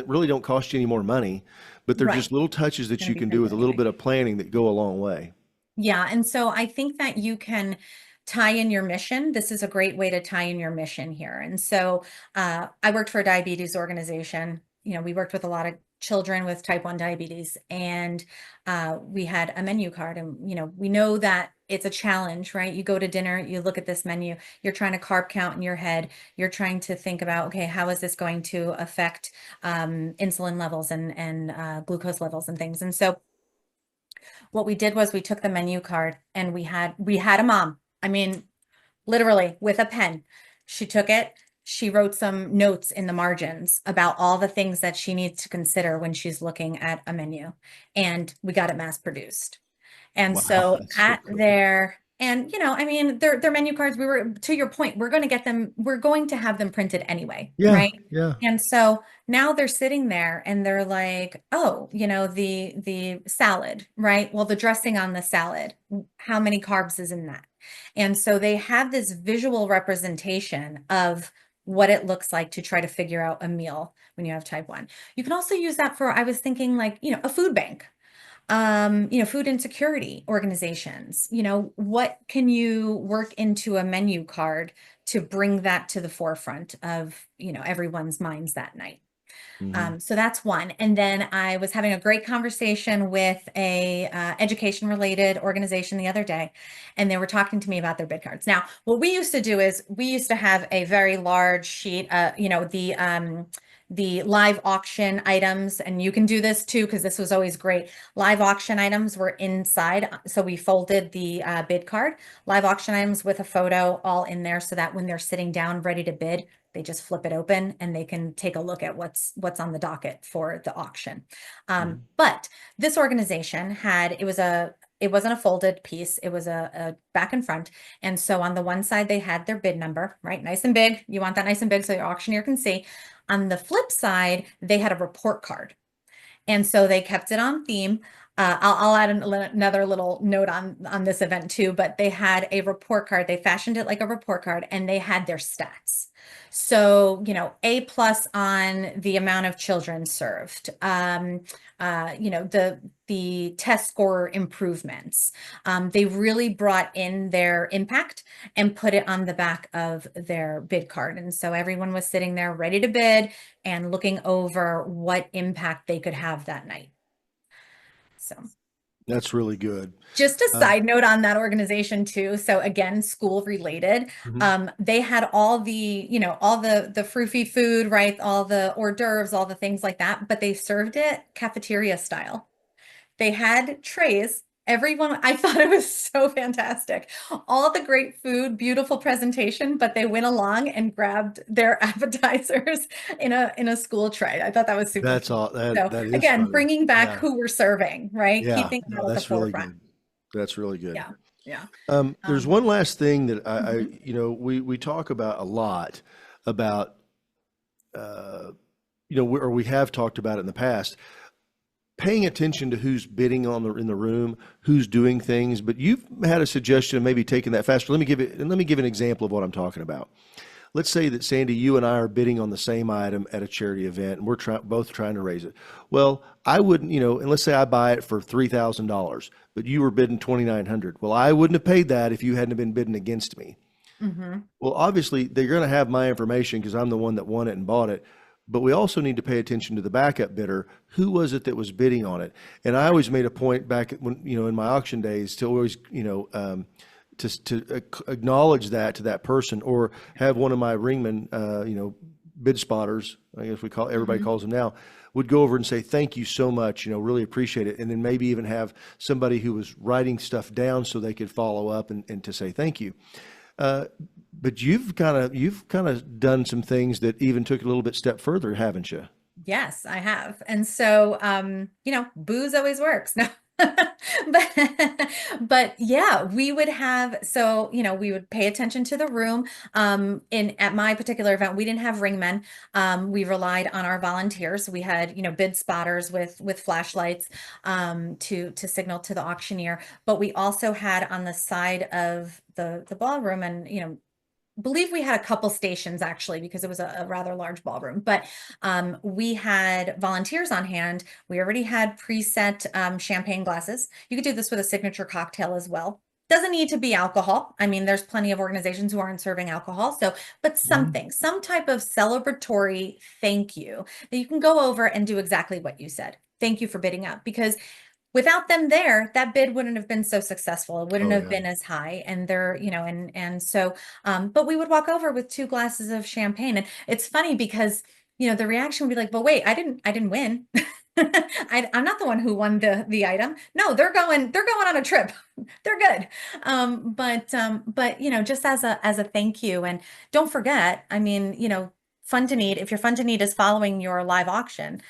[SPEAKER 1] really don't cost you any more money, but they're
[SPEAKER 2] Right.
[SPEAKER 1] just little touches that
[SPEAKER 2] Going
[SPEAKER 1] you
[SPEAKER 2] to be
[SPEAKER 1] can
[SPEAKER 2] for
[SPEAKER 1] do
[SPEAKER 2] you
[SPEAKER 1] with a little
[SPEAKER 2] anyway.
[SPEAKER 1] bit of planning that go a long way.
[SPEAKER 2] Yeah, and so I think that you can tie in your mission. This is a great way to tie in your mission here. And so I worked for a diabetes organization. We worked with a lot of children with type 1 diabetes, and we had a menu card. And, we know that it's a challenge, right? You go to dinner, you look at this menu, you're trying to carb count in your head, you're trying to think about, okay, how is this going to affect insulin levels and glucose levels and things? And so what we did was we took the menu card and we had a mom. I mean, literally with a pen. She took it, she wrote some notes in the margins about all the things that she needs to consider when she's looking at a menu. And we got it mass produced. And
[SPEAKER 1] Wow,
[SPEAKER 2] so
[SPEAKER 1] that's so
[SPEAKER 2] at
[SPEAKER 1] cool.
[SPEAKER 2] And, I mean, their menu cards, to your point, we're going to have them printed anyway,
[SPEAKER 1] Yeah,
[SPEAKER 2] right?
[SPEAKER 1] yeah.
[SPEAKER 2] And so now they're sitting there and they're like, oh, the salad, right? Well, the dressing on the salad, how many carbs is in that? And so they have this visual representation of what it looks like to try to figure out a meal when you have type 1. You can also use that for, I was thinking like, a food bank, food insecurity organizations. What can you work into a menu card to bring that to the forefront of, everyone's minds that night?
[SPEAKER 1] Hmm.
[SPEAKER 2] So that's one. And then I was having a great conversation with a education related organization the other day, and they were talking to me about their bid cards. Now, what we used to do is we used to have a very large sheet, the live auction items, and you can do this too, because this was always great. Live auction items were inside. So we folded the bid card, live auction items with a photo all in there so that when they're sitting down ready to bid, they just flip it open and they can take a look at what's on the docket for the auction. But this organization it wasn't a folded piece. It was a back and front. And so on the one side, they had their bid number, right? Nice and big. You want that nice and big so the auctioneer can see. On the flip side, they had a report card. And so they kept it on theme. I'll add another little note on this event too, but they had a report card. They fashioned it like a report card and they had their stats. So, A+ on the amount of children served, the test score improvements. They really brought in their impact and put it on the back of their bid card. And so everyone was sitting there ready to bid and looking over what impact they could have that night. So
[SPEAKER 1] That's really good.
[SPEAKER 2] just a
[SPEAKER 1] Um,
[SPEAKER 2] side note on that organization too. So again, school related.
[SPEAKER 1] mhm.
[SPEAKER 2] They had all the frou food, right? All the hors d'oeuvres, all the things like that, but they served it cafeteria style. They had trays. Everyone, I thought it was so fantastic. All the great food, beautiful presentation, but they went along and grabbed their appetizers in a school tray. I thought that was super
[SPEAKER 1] That's
[SPEAKER 2] fun.
[SPEAKER 1] all. That
[SPEAKER 2] So
[SPEAKER 1] that is
[SPEAKER 2] again,
[SPEAKER 1] funny.
[SPEAKER 2] bringing back
[SPEAKER 1] Yeah,
[SPEAKER 2] who we're serving, right?
[SPEAKER 1] yeah.
[SPEAKER 2] Keeping
[SPEAKER 1] No,
[SPEAKER 2] that at the
[SPEAKER 1] that's really
[SPEAKER 2] forefront.
[SPEAKER 1] good. That's really good.
[SPEAKER 2] Yeah, yeah.
[SPEAKER 1] There's
[SPEAKER 2] Um,
[SPEAKER 1] one last thing that
[SPEAKER 2] mhm.
[SPEAKER 1] we talk about a lot about, uh, or we have talked about it in the past, paying attention to who's bidding in the room, who's doing things. But you've had a suggestion of maybe taking that faster. Let me give an example of what I'm talking about. Let's say that Sandy, you and I are bidding on the same item at a charity event, and we're both trying to raise it. Well, I wouldn't, and let's say I buy it for $3,000, but you were bidding 2,900. Well, I wouldn't have paid that if you hadn't been bidding against me.
[SPEAKER 2] Mhm.
[SPEAKER 1] Well, obviously, they're going to have my information because I'm the one that won it and bought it. But we also need to pay attention to the backup bidder. Who was it that was bidding on it? And I always made a point back when, in my auction days to always, to acknowledge that to that person, or have one of my ringmen, bid spotters, I guess everybody
[SPEAKER 2] Mhm.
[SPEAKER 1] calls them now, would go over and say, thank you so much, really appreciate it. And then maybe even have somebody who was writing stuff down so they could follow up and to say thank you. Uh, but you've kind of done some things that even took it a little bit step further, haven't you?
[SPEAKER 2] Yes, I have. And so, booze always works. No. But yeah, we would pay attention to the room. At my particular event, we didn't have ringmen. We relied on our volunteers. We had, bid spotters with flashlights, to signal to the auctioneer. But we also had on the side of the ballroom, and, believe we had a couple stations actually because it was a rather large ballroom, but we had volunteers on hand. We already had preset champagne glasses. You could do this with a signature cocktail as well. Doesn't need to be alcohol. I mean, there's plenty of organizations who aren't serving alcohol. So, but
[SPEAKER 1] Mhm.
[SPEAKER 2] some type of celebratory thank you that you can go over and do exactly what you said. Thank you for bidding up, because without them there, that bid wouldn't have been so successful. It wouldn't
[SPEAKER 1] Oh
[SPEAKER 2] have
[SPEAKER 1] yeah.
[SPEAKER 2] been as high. And they're, and so, but we would walk over with 2 glasses of champagne. And it's funny because, the reaction would be like, but wait, I didn't win. I'm not the one who won the item. No, they're going on a trip. They're good. But just as a thank you. And don't forget, I mean, Fun to Need, if your Fun to Need is following your live auction,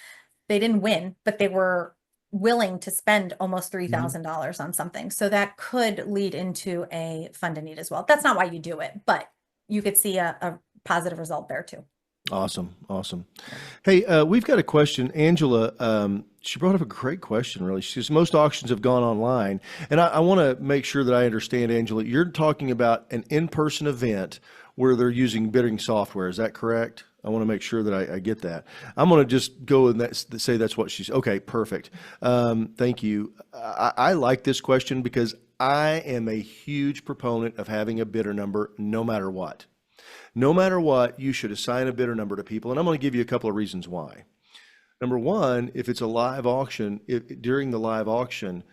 [SPEAKER 2] they didn't win, but they were willing to spend almost
[SPEAKER 1] Mhm.
[SPEAKER 2] $3,000 on something. So that could lead into a fund a need as well. That's not why you do it, but you could see a positive result there too.
[SPEAKER 1] Awesome. Awesome.
[SPEAKER 2] Yeah.
[SPEAKER 1] Hey, we've got a question. Angela, she brought up a great question, really. She says, most auctions have gone online. And I want to make sure that I understand, Angela. You're talking about an in-person event where they're using bidding software. Is that correct? I want to make sure that I get that. I'm going to just go and say that's what she's, okay, perfect. Thank you. I like this question because I am a huge proponent of having a bidder number no matter what. No matter what, you should assign a bidder number to people. And I'm going to give you a couple of reasons why. Number one, if it's a live auction, during the live auction,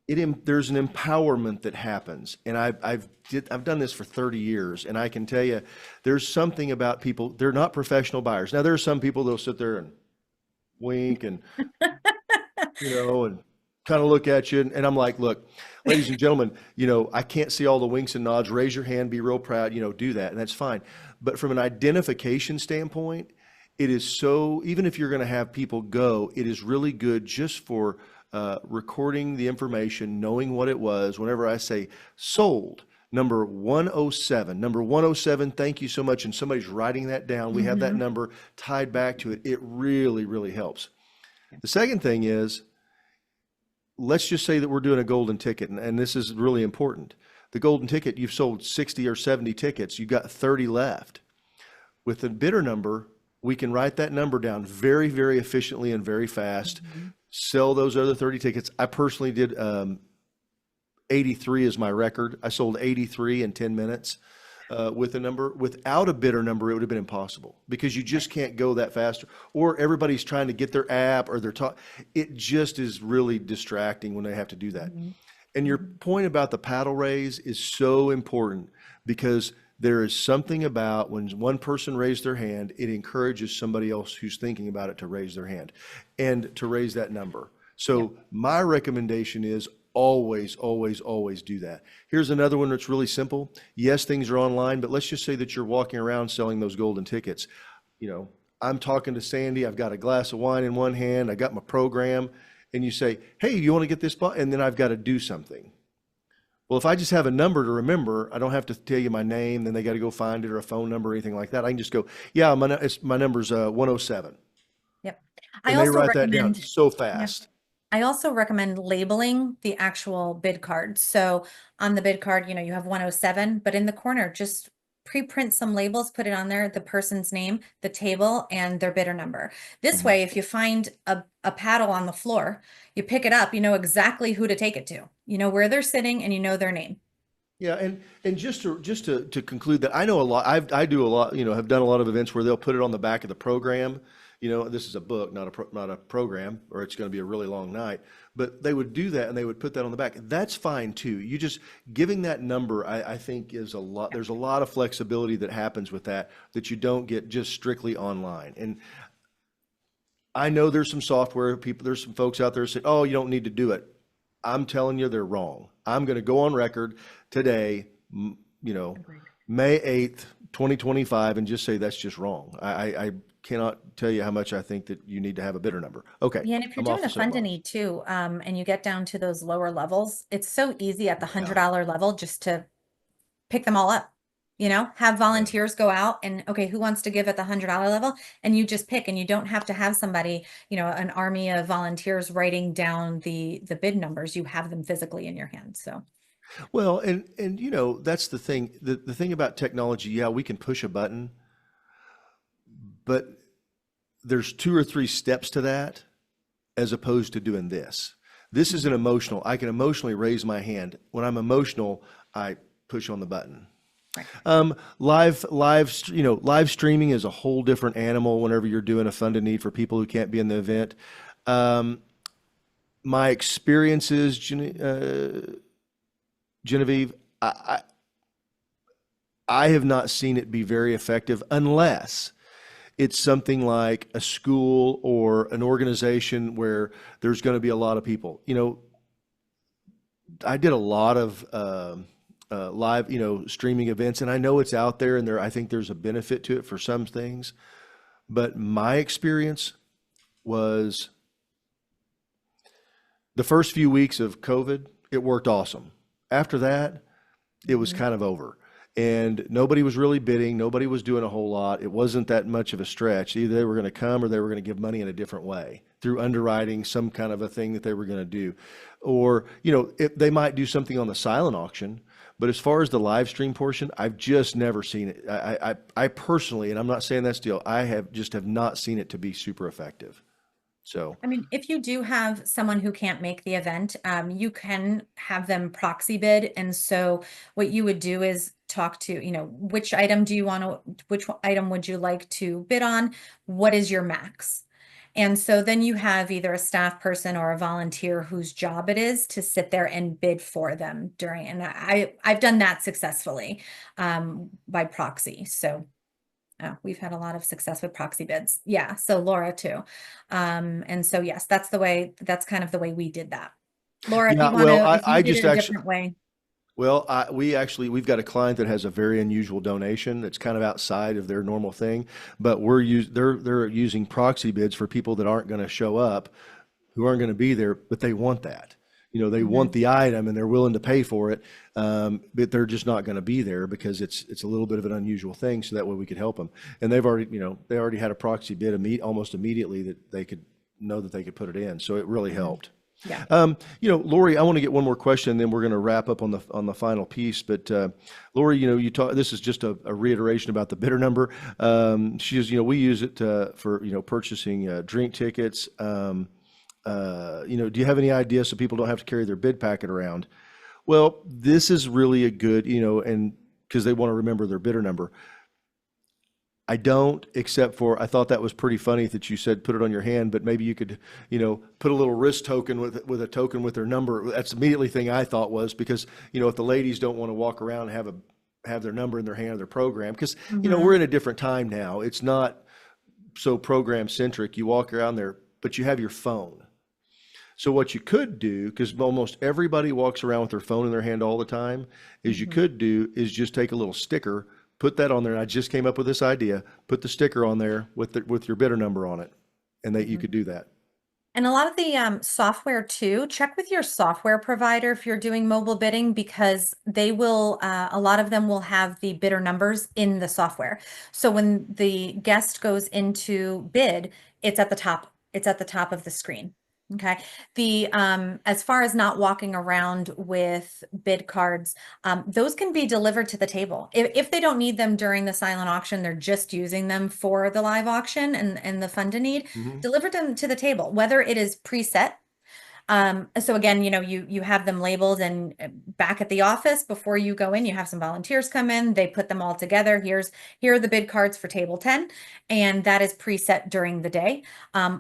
[SPEAKER 1] there's an empowerment that happens. And I've done this for 30 years, and I can tell you, there's something about people, they're not professional buyers. Now, there are some people that'll sit there and wink and, and kind of look at you. And I'm like, look, ladies and gentlemen, I can't see all the winks and nods. Raise your hand, be real proud, do that. And that's fine. But from an identification standpoint, it is so, even if you're going to have people go, it is really good just for recording the information, knowing what it was. Whenever I say sold, number 107, thank you so much. And somebody's writing that down. We have that number tied back to it. It really, really helps. The second thing is, let's just say that we're doing a golden ticket, and this is really important. The golden ticket, you've sold 60 or 70 tickets, you've got 30 left. With the bidder number, we can write that number down very, very efficiently and very fast, sell those other 30 tickets. I personally did 83 is my record. I sold 83 in 10 minutes. With a number. Without a bidder number, it would have been impossible because you just can't go that fast, or everybody's trying to get their app or their talk. It just is really distracting when they have to do that. And your point about the paddle raise is so important because there is something about when one person raised their hand, it encourages somebody else who's thinking about it to raise their hand and to raise that number. So my recommendation is always, always, always do that. Here's another one that's really simple. Yes, things are online, but let's just say that you're walking around selling those golden tickets. I'm talking to Sandy. I've got a glass of wine in one hand. I got my program. And you say, hey, you want to get this? And then I've got to do something. Well, if I just have a number to remember, I don't have to tell you my name. Then they got to go find it or a phone number or anything like that. I can just go, yeah, my number's 107.
[SPEAKER 2] Yep. I
[SPEAKER 1] And they
[SPEAKER 2] also
[SPEAKER 1] write that down
[SPEAKER 2] recommend,
[SPEAKER 1] so
[SPEAKER 2] yeah.
[SPEAKER 1] fast.
[SPEAKER 2] I also recommend labeling the actual bid card. So on the bid card, you have 107, but in the corner, just pre-print some labels, put it on there, the person's name, the table, and their bidder number. This way, if you find a paddle on the floor, you pick it up, you know exactly who to take it to. You know where they're sitting and you know their name.
[SPEAKER 1] Yeah, and just to conclude that, I know a lot. I do a lot. Have done a lot of events where they'll put it on the back of the program. This is a book, not a program, or it's going to be a really long night. But they would do that, and they would put that on the back. That's fine too. You just giving that number, I think, is a lot. There's a lot of flexibility that happens with that you don't get just strictly online. And I know there's some software people, there's some folks out there who say, oh, you don't need to do it. I'm telling you, they're wrong. I'm going to go on record today, May 8th, 2025, and just say that's just wrong. I cannot tell you how much I think that you need to have a bidder number. Okay.
[SPEAKER 2] Yeah, and if you're
[SPEAKER 1] I'm off
[SPEAKER 2] doing
[SPEAKER 1] the
[SPEAKER 2] a fund a
[SPEAKER 1] soapbox.
[SPEAKER 2] need too, and you get down to those lower levels, it's so easy at the $100 level just to pick them all up. Have volunteers go out and, okay, who wants to give at the $100 level? And you just pick, and you don't have to have somebody, an army of volunteers writing down the bid numbers. You have them physically in your hand. So
[SPEAKER 1] Well, and that's the thing. The thing about technology, yeah, we can push a button, but there's 2 or 3 steps to that as opposed to doing this. This is an emotional. I can emotionally raise my hand. When I'm emotional, I push on the button.
[SPEAKER 2] right.
[SPEAKER 1] Live streaming is a whole different animal whenever you're doing a fund a need for people who can't be in the event. My experiences, Genevieve, I have not seen it be very effective unless it's something like a school or an organization where there's going to be a lot of people. I did a lot of live, streaming events, and I know it's out there, and I think there's a benefit to it for some things. But my experience was The first few weeks of COVID, it worked awesome. After that, it was
[SPEAKER 2] Mhm.
[SPEAKER 1] kind of over. And nobody was really bidding. Nobody was doing a whole lot. It wasn't that much of a stretch. Either they were going to come or they were going to give money in a different way through underwriting, some kind of a thing that they were going to do. Or, they might do something on the silent auction. But as far as the live stream portion, I've just never seen it. I personally, and I'm not saying that's deal, I have not seen it to be super effective. So,
[SPEAKER 2] I mean, if you do have someone who can't make the event, you can have them proxy bid. And so what you would do is talk to, which item do you want to, which item would you like to bid on? What is your max? And so then you have either a staff person or a volunteer whose job it is to sit there and bid for them during, and I've done that successfully by proxy. So we've had a lot of success with proxy bids. Yeah. So Laura too. And so, yes, that's kind of the way we did that. Laura,
[SPEAKER 1] yeah, well, I,
[SPEAKER 2] if you
[SPEAKER 1] I
[SPEAKER 2] did
[SPEAKER 1] just
[SPEAKER 2] it a
[SPEAKER 1] actually,
[SPEAKER 2] different way.
[SPEAKER 1] Well, we've got a client that has a very unusual donation that's kind of outside of their normal thing, but they're using proxy bids for people that aren't going to show up, who aren't going to be there, but they want that. They want
[SPEAKER 2] Mhm.
[SPEAKER 1] the item and they're willing to pay for it, but they're just not going to be there because it's a little bit of an unusual thing. So that way we could help them. And they already had a proxy bid almost immediately that they could know that they could put it in. So it really
[SPEAKER 2] Mhm.
[SPEAKER 1] helped.
[SPEAKER 2] Yeah.
[SPEAKER 1] Lori, I want to get one more question, and then we're going to wrap up on the final piece. But Lori, you talk. This is just a reiteration about the bidder number. We use it for purchasing drink tickets. Do you have any idea so people don't have to carry their bid packet around? Well, this is really a good, and because they want to remember their bidder number. I don't, except for I thought that was pretty funny that you said put it on your hand, but maybe you could, put a little wrist token with a token with their number. That's immediately thing I thought was because, if the ladies don't want to walk around and have their number in their hand or their program, because, we're
[SPEAKER 2] Mhm.
[SPEAKER 1] in a different time now. It's not so program centric. You walk around there, but you have your phone. So what you could do, because almost everybody walks around with their phone in their hand all the time, is you
[SPEAKER 2] Mhm.
[SPEAKER 1] could do is just take a little sticker, put that on there. And I just came up with this idea. Put the sticker on there with your bidder number on it, and that you
[SPEAKER 2] Mhm.
[SPEAKER 1] could do that.
[SPEAKER 2] And a lot of the software too, check with your software provider if you're doing mobile bidding because they will, a lot of them will have the bidder numbers in the software. So when the guest goes into bid, it's at the top of the screen. Okay. As far as not walking around with bid cards, those can be delivered to the table. If they don't need them during the silent auction, they're just using them for the live auction and the fund to need
[SPEAKER 1] Hmm.
[SPEAKER 2] delivered them to the table, whether it is preset. So again, you have them labeled and back at the office before you go in, you have some volunteers come in, they put them all together. Here are the bid cards for table 10, and that is preset during the day.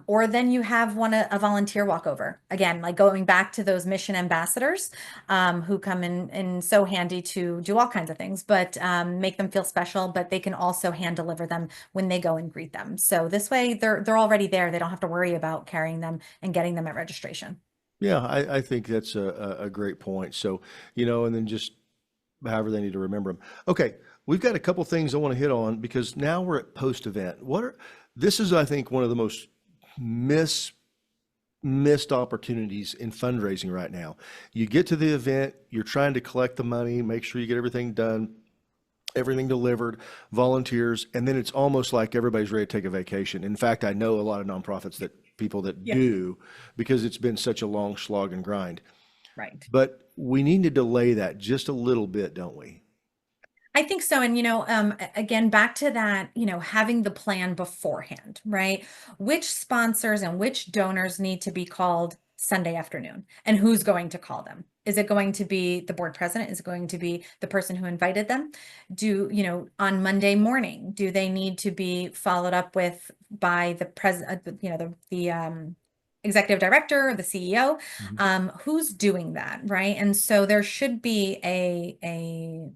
[SPEAKER 2] Or then you have a volunteer walk over. Again, like going back to those mission ambassadors, who come in and so handy to do all kinds of things, but make them feel special, but they can also hand deliver them when they go and greet them. So this way they're already there. They don't have to worry about carrying them and getting them at registration.
[SPEAKER 1] Yeah, I think that's a great point. So, and then just however they need to remember them. Okay, we've got a couple things I want to hit on because now we're at post event. This is, I think, one of the most miss missed opportunities in fundraising right now. You get to the event, you're trying to collect the money, make sure you get everything done, everything delivered, volunteers, and then it's almost like everybody's ready to take a vacation. In fact, I know a lot of nonprofits that people that
[SPEAKER 2] Yes.
[SPEAKER 1] do because it's been such a long slog and grind.
[SPEAKER 2] Right.
[SPEAKER 1] But we need to delay that just a little bit, don't we?
[SPEAKER 2] I think so. And, again, back to that, having the plan beforehand, right? Which sponsors and which donors need to be called Sunday afternoon and who's going to call them? Is it going to be the board president? Is it going to be the person who invited them? On Monday morning, do they need to be followed up with by the president, the executive director or the CEO?
[SPEAKER 1] Mhm.
[SPEAKER 2] Who's doing that, right? And so there should be a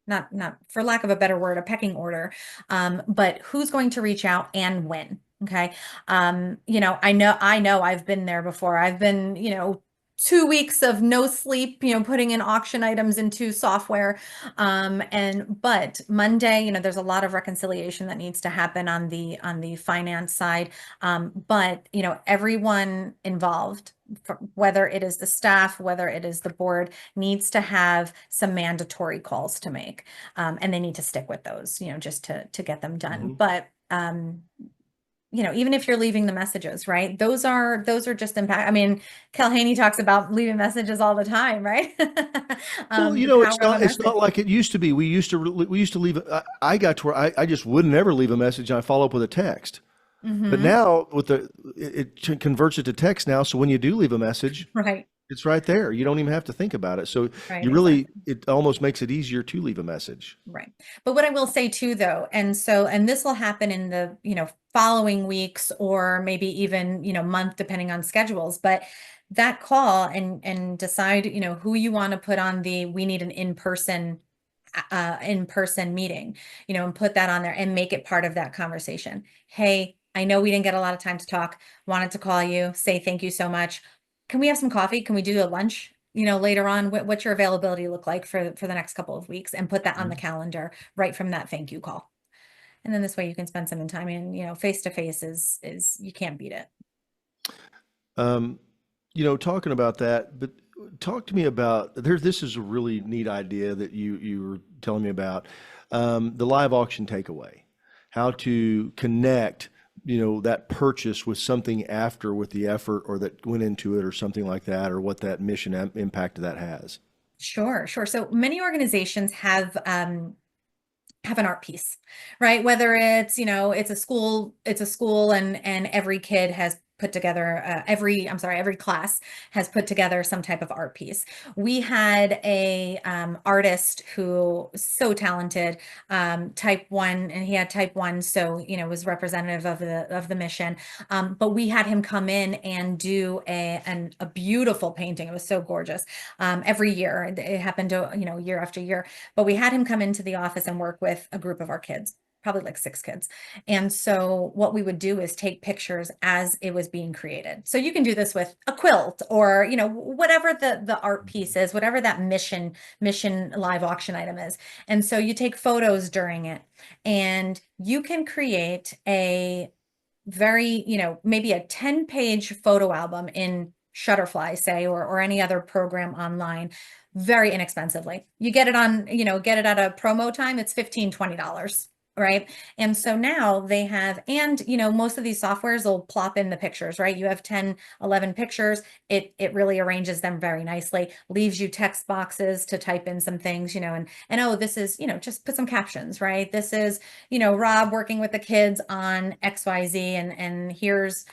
[SPEAKER 2] not for lack of a better word, a pecking order, but who's going to reach out and when. Okay. I know I've been there before. I've been, 2 weeks of no sleep, putting in auction items into software. But Monday, there's a lot of reconciliation that needs to happen on the finance side. But everyone involved whether it is the staff, whether it is the board, needs to have some mandatory calls to make. And they need to stick with those, just to get them done.
[SPEAKER 1] Mhm.
[SPEAKER 2] But, even if you're leaving the messages, right? Those are just impact. I mean, Kel Haney talks about leaving messages all the time, right?
[SPEAKER 1] Well,
[SPEAKER 2] The
[SPEAKER 1] it's
[SPEAKER 2] power of a
[SPEAKER 1] not
[SPEAKER 2] message.
[SPEAKER 1] like it used to be. We used to leave. I got to where I just would never leave a message, and I follow up with a text. But
[SPEAKER 2] Hmm.
[SPEAKER 1] now with it converts it to text now. So when you do leave a message,
[SPEAKER 2] Right,
[SPEAKER 1] it's right there. You don't even have to think about it. So
[SPEAKER 2] right,
[SPEAKER 1] you really,
[SPEAKER 2] exactly.
[SPEAKER 1] it almost makes it easier to leave a message.
[SPEAKER 2] Right. But what I will say too, though, and this will happen in the, following weeks or maybe even, month, depending on schedules, but that call and decide, who you want to put on we need an in-person meeting, and put that on there and make it part of that conversation. Hey, I know we didn't get a lot of time to talk. Wanted to call you, say thank you so much. Can we have some coffee? Can we do a lunch, later on? What's your availability look like for the next couple of weeks? And put that on the
[SPEAKER 1] Mhm.
[SPEAKER 2] calendar right from that thank you call. And then this way you can spend some time in, face to face is you can't beat it.
[SPEAKER 1] Um, talking about that, but talk to me about there. This is a really neat idea that you were telling me about, the live auction takeaway. How to connect, that purchase with something after, with the effort or that went into it, or something like that, or what that mission impact that has.
[SPEAKER 2] Sure, sure. So many organizations have an art piece, right? Whether it's, it's a school and every kid has put together every class has put together some type of art piece. We had a artist who so talented, type 1, and he had type 1, so was representative of the mission. But we had him come in and do a beautiful painting. It was so gorgeous. Every year it happened to, year after year, but we had him come into the office and work with a group of our kids, probably like 6 kids. And so what we would do is take pictures as it was being created. So you can do this with a quilt or, whatever the art piece is, whatever that mission live auction item is. And so you take photos during it and you can create a very, maybe a 10-page photo album in Shutterfly, say, or any other program online, very inexpensively. You get it get it at a promo time, it's $15-$20. Right. And so now they have, and most of these softwares will plop in the pictures, right? You have 10, 11 pictures. It really arranges them very nicely, leaves you text boxes to type in some things, and oh, this is, just put some captions, right? This is, Rob working with the kids on XYZ, and here's,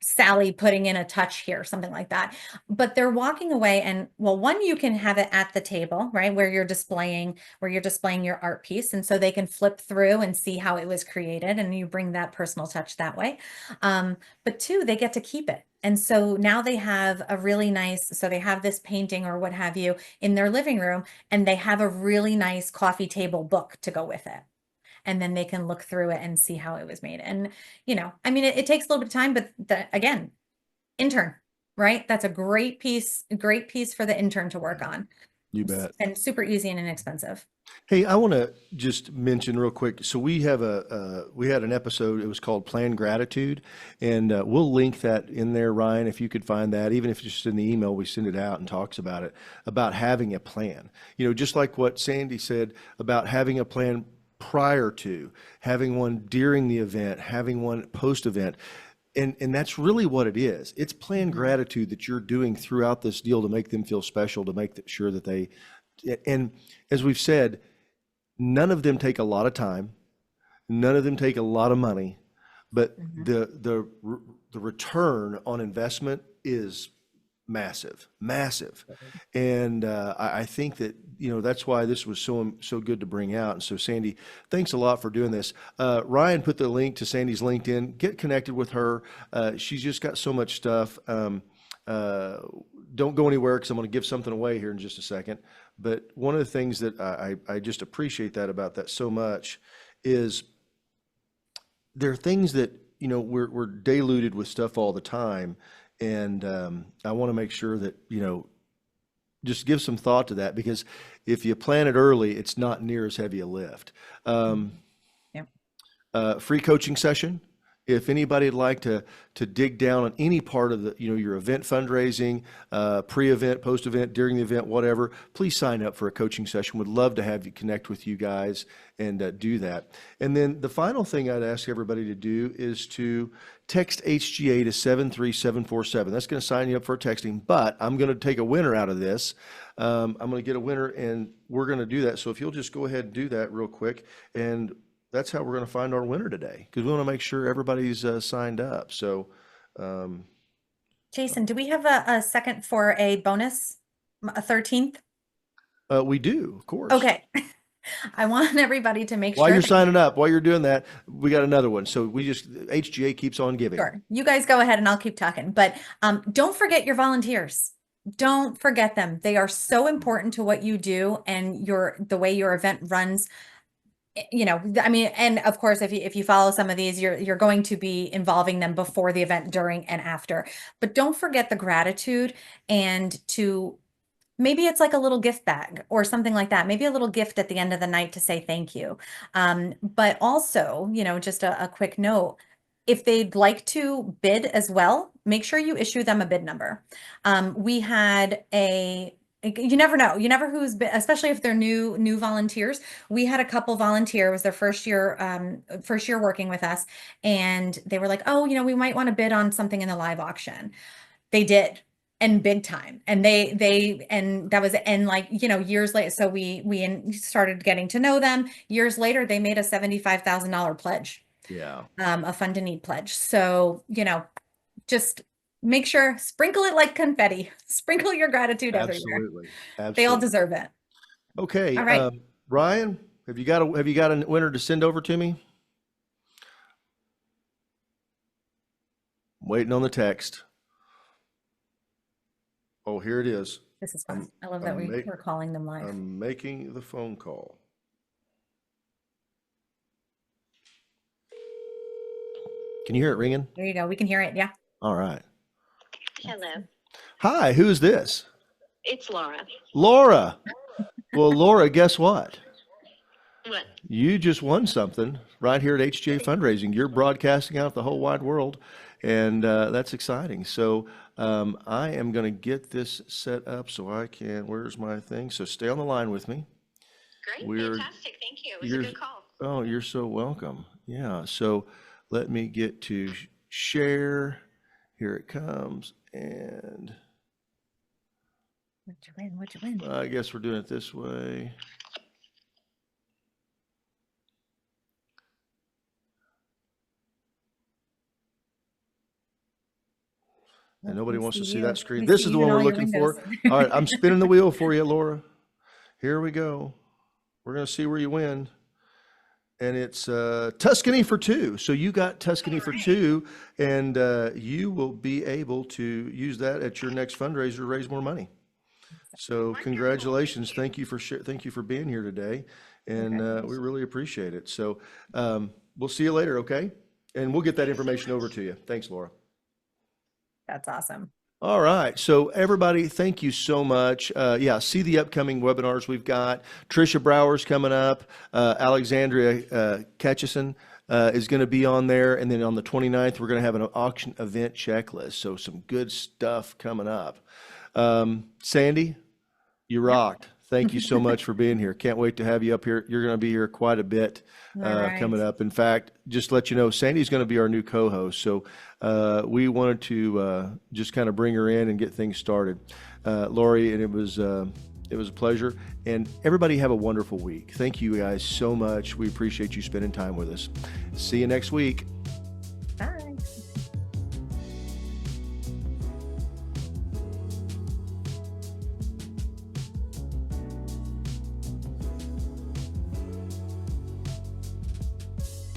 [SPEAKER 2] Sally putting in a touch here, something like that. But they're walking away and, well, one, you can have it at the table, right? Where you're displaying your art piece. And so they can flip through and see how it was created, and you bring that personal touch that way. But two, they get to keep it. And so now they have so they have this painting or what have you in their living room, and they have a really nice coffee table book to go with it. And then they can look through it and see how it was made. And, I mean, it takes a little bit of time, but again, intern, right? That's a great piece for the intern to work on,
[SPEAKER 1] You bet.
[SPEAKER 2] and super easy and inexpensive.
[SPEAKER 1] Hey, I want to just mention real quick. So we had an episode. It was called Plan Gratitude, and we'll link that in there, Ryan. If you could find that, even if it's just in the email, we send it out and talks about it, about having a plan. Just like what Sandy said about having a plan prior to, having one during the event, having one post event. And that's really what it is. It's planned
[SPEAKER 2] Mhm.
[SPEAKER 1] gratitude that you're doing throughout this deal to make them feel special, to make sure that they, and as we've said, none of them take a lot of time. None of them take a lot of money, but
[SPEAKER 2] Mhm.
[SPEAKER 1] the return on investment is massive, massive. And I think that that's why this was so good to bring out. And so Sandy, thanks a lot for doing this. Ryan put the link to Sandy's LinkedIn. Get connected with her. She's just got so much stuff. Uh, don't go anywhere because I'm going to give something away here in just a second. But one of the things that I just appreciate that about that so much is there are things that we're deluded with stuff all the time, and I want to make sure that just give some thought to that, because if you plan it early, it's not near as heavy a lift.
[SPEAKER 2] Mhm. Yep.
[SPEAKER 1] Free coaching session. If anybody'd like to dig down on any part of the, your event fundraising, pre-event, post-event, during the event, whatever, please sign up for a coaching session. Would love to have you connect with you guys and do that. And then the final thing I'd ask everybody to do is to text HGA to 73747. That's going to sign you up for texting, but I'm going to take a winner out of this. I'm going to get a winner, and we're going to do that. So if you'll just go ahead and do that real quick, and that's how we're going to find our winner today, because we want to make sure everybody's signed up. So,
[SPEAKER 2] Jason, do we have a second for a bonus, a 13th?
[SPEAKER 1] we do, of course.
[SPEAKER 2] Okay. I want everybody to make
[SPEAKER 1] While
[SPEAKER 2] sure
[SPEAKER 1] you're
[SPEAKER 2] that
[SPEAKER 1] signing up, while you're doing that, we got another one. So HGA keeps on giving.
[SPEAKER 2] Sure. You guys go ahead and I'll keep talking. But don't forget your volunteers. Don't forget them. They are so important to what you do and the way your event runs. I mean, and of course, if you follow some of these, you're going to be involving them before the event, during, and after. But don't forget the gratitude, and maybe it's like a little gift bag or something like that. Maybe a little gift at the end of the night to say thank you. But also, just a quick note. If they'd like to bid as well, make sure you issue them a bid number. We had you never know. You never who's been, especially if they're new volunteers. We had a couple volunteer. It was their first year working with us, and they were like, "Oh, we might want to bid on something in the live auction." They did, and big time. And and that was, and like, years later. So we started getting to know them. Years later, they made a $75,000 pledge.
[SPEAKER 1] Yeah.
[SPEAKER 2] A fund to need pledge. So, just make sure, sprinkle it like confetti. Sprinkle your gratitude everywhere.
[SPEAKER 1] Absolutely.
[SPEAKER 2] They all deserve it.
[SPEAKER 1] Okay.
[SPEAKER 2] All right.
[SPEAKER 1] Ryan, have you got a winner to send over to me? I'm waiting on the text. Oh, here it is.
[SPEAKER 2] This is fun. I love that we're calling them live.
[SPEAKER 1] I'm making the phone call. Can you hear it ringing?
[SPEAKER 2] There you go. We can hear it. Yeah.
[SPEAKER 1] All right.
[SPEAKER 3] Hello.
[SPEAKER 1] Hi, who's this?
[SPEAKER 3] It's Laura.
[SPEAKER 1] Laura. Well, Laura, guess what?
[SPEAKER 3] What?
[SPEAKER 1] You just won something right here at HGA Fundraising. You're broadcasting out the whole wide world, and that's exciting. So I am going to get this set up so I can, where's my thing? So stay on the line with me.
[SPEAKER 3] Great. Fantastic. Thank you. It was a good call.
[SPEAKER 1] Oh, you're so welcome. Yeah. So let me get to share. Here it comes. And
[SPEAKER 2] what'd you win? What'd you win?
[SPEAKER 1] I guess we're doing it this way. And nobody wants to see that screen. This is the one we're looking for. All right, I'm spinning the wheel for you, Laura. Here we go. We're going to see where you win. And it's Tuscany for two. So you got Tuscany for two, and you will be able to use that at your next fundraiser to raise more money. So congratulations. Thank you for being here today, and we really appreciate it. So we'll see you later, okay? And we'll get that information over to you. Thanks, Laura.
[SPEAKER 2] That's awesome.
[SPEAKER 1] All right. So everybody, thank you so much. Yeah, see the upcoming webinars we've got. Tricia Brower's coming up. Alexandria Ketchison is going to be on there. And then on the 29th, we're going to have an auction event checklist. So some good stuff coming up. Sandy, you rocked. Thank you so much for being here. Can't wait to have you up here. You're going to be here quite a bit coming up. In fact, just to let you know, Sandy's going to be our new co-host. So we wanted to just kind of bring her in and get things started. Lori, and it was a pleasure. And everybody have a wonderful week. Thank you guys so much. We appreciate you spending time with us. See you next week.
[SPEAKER 2] Bye.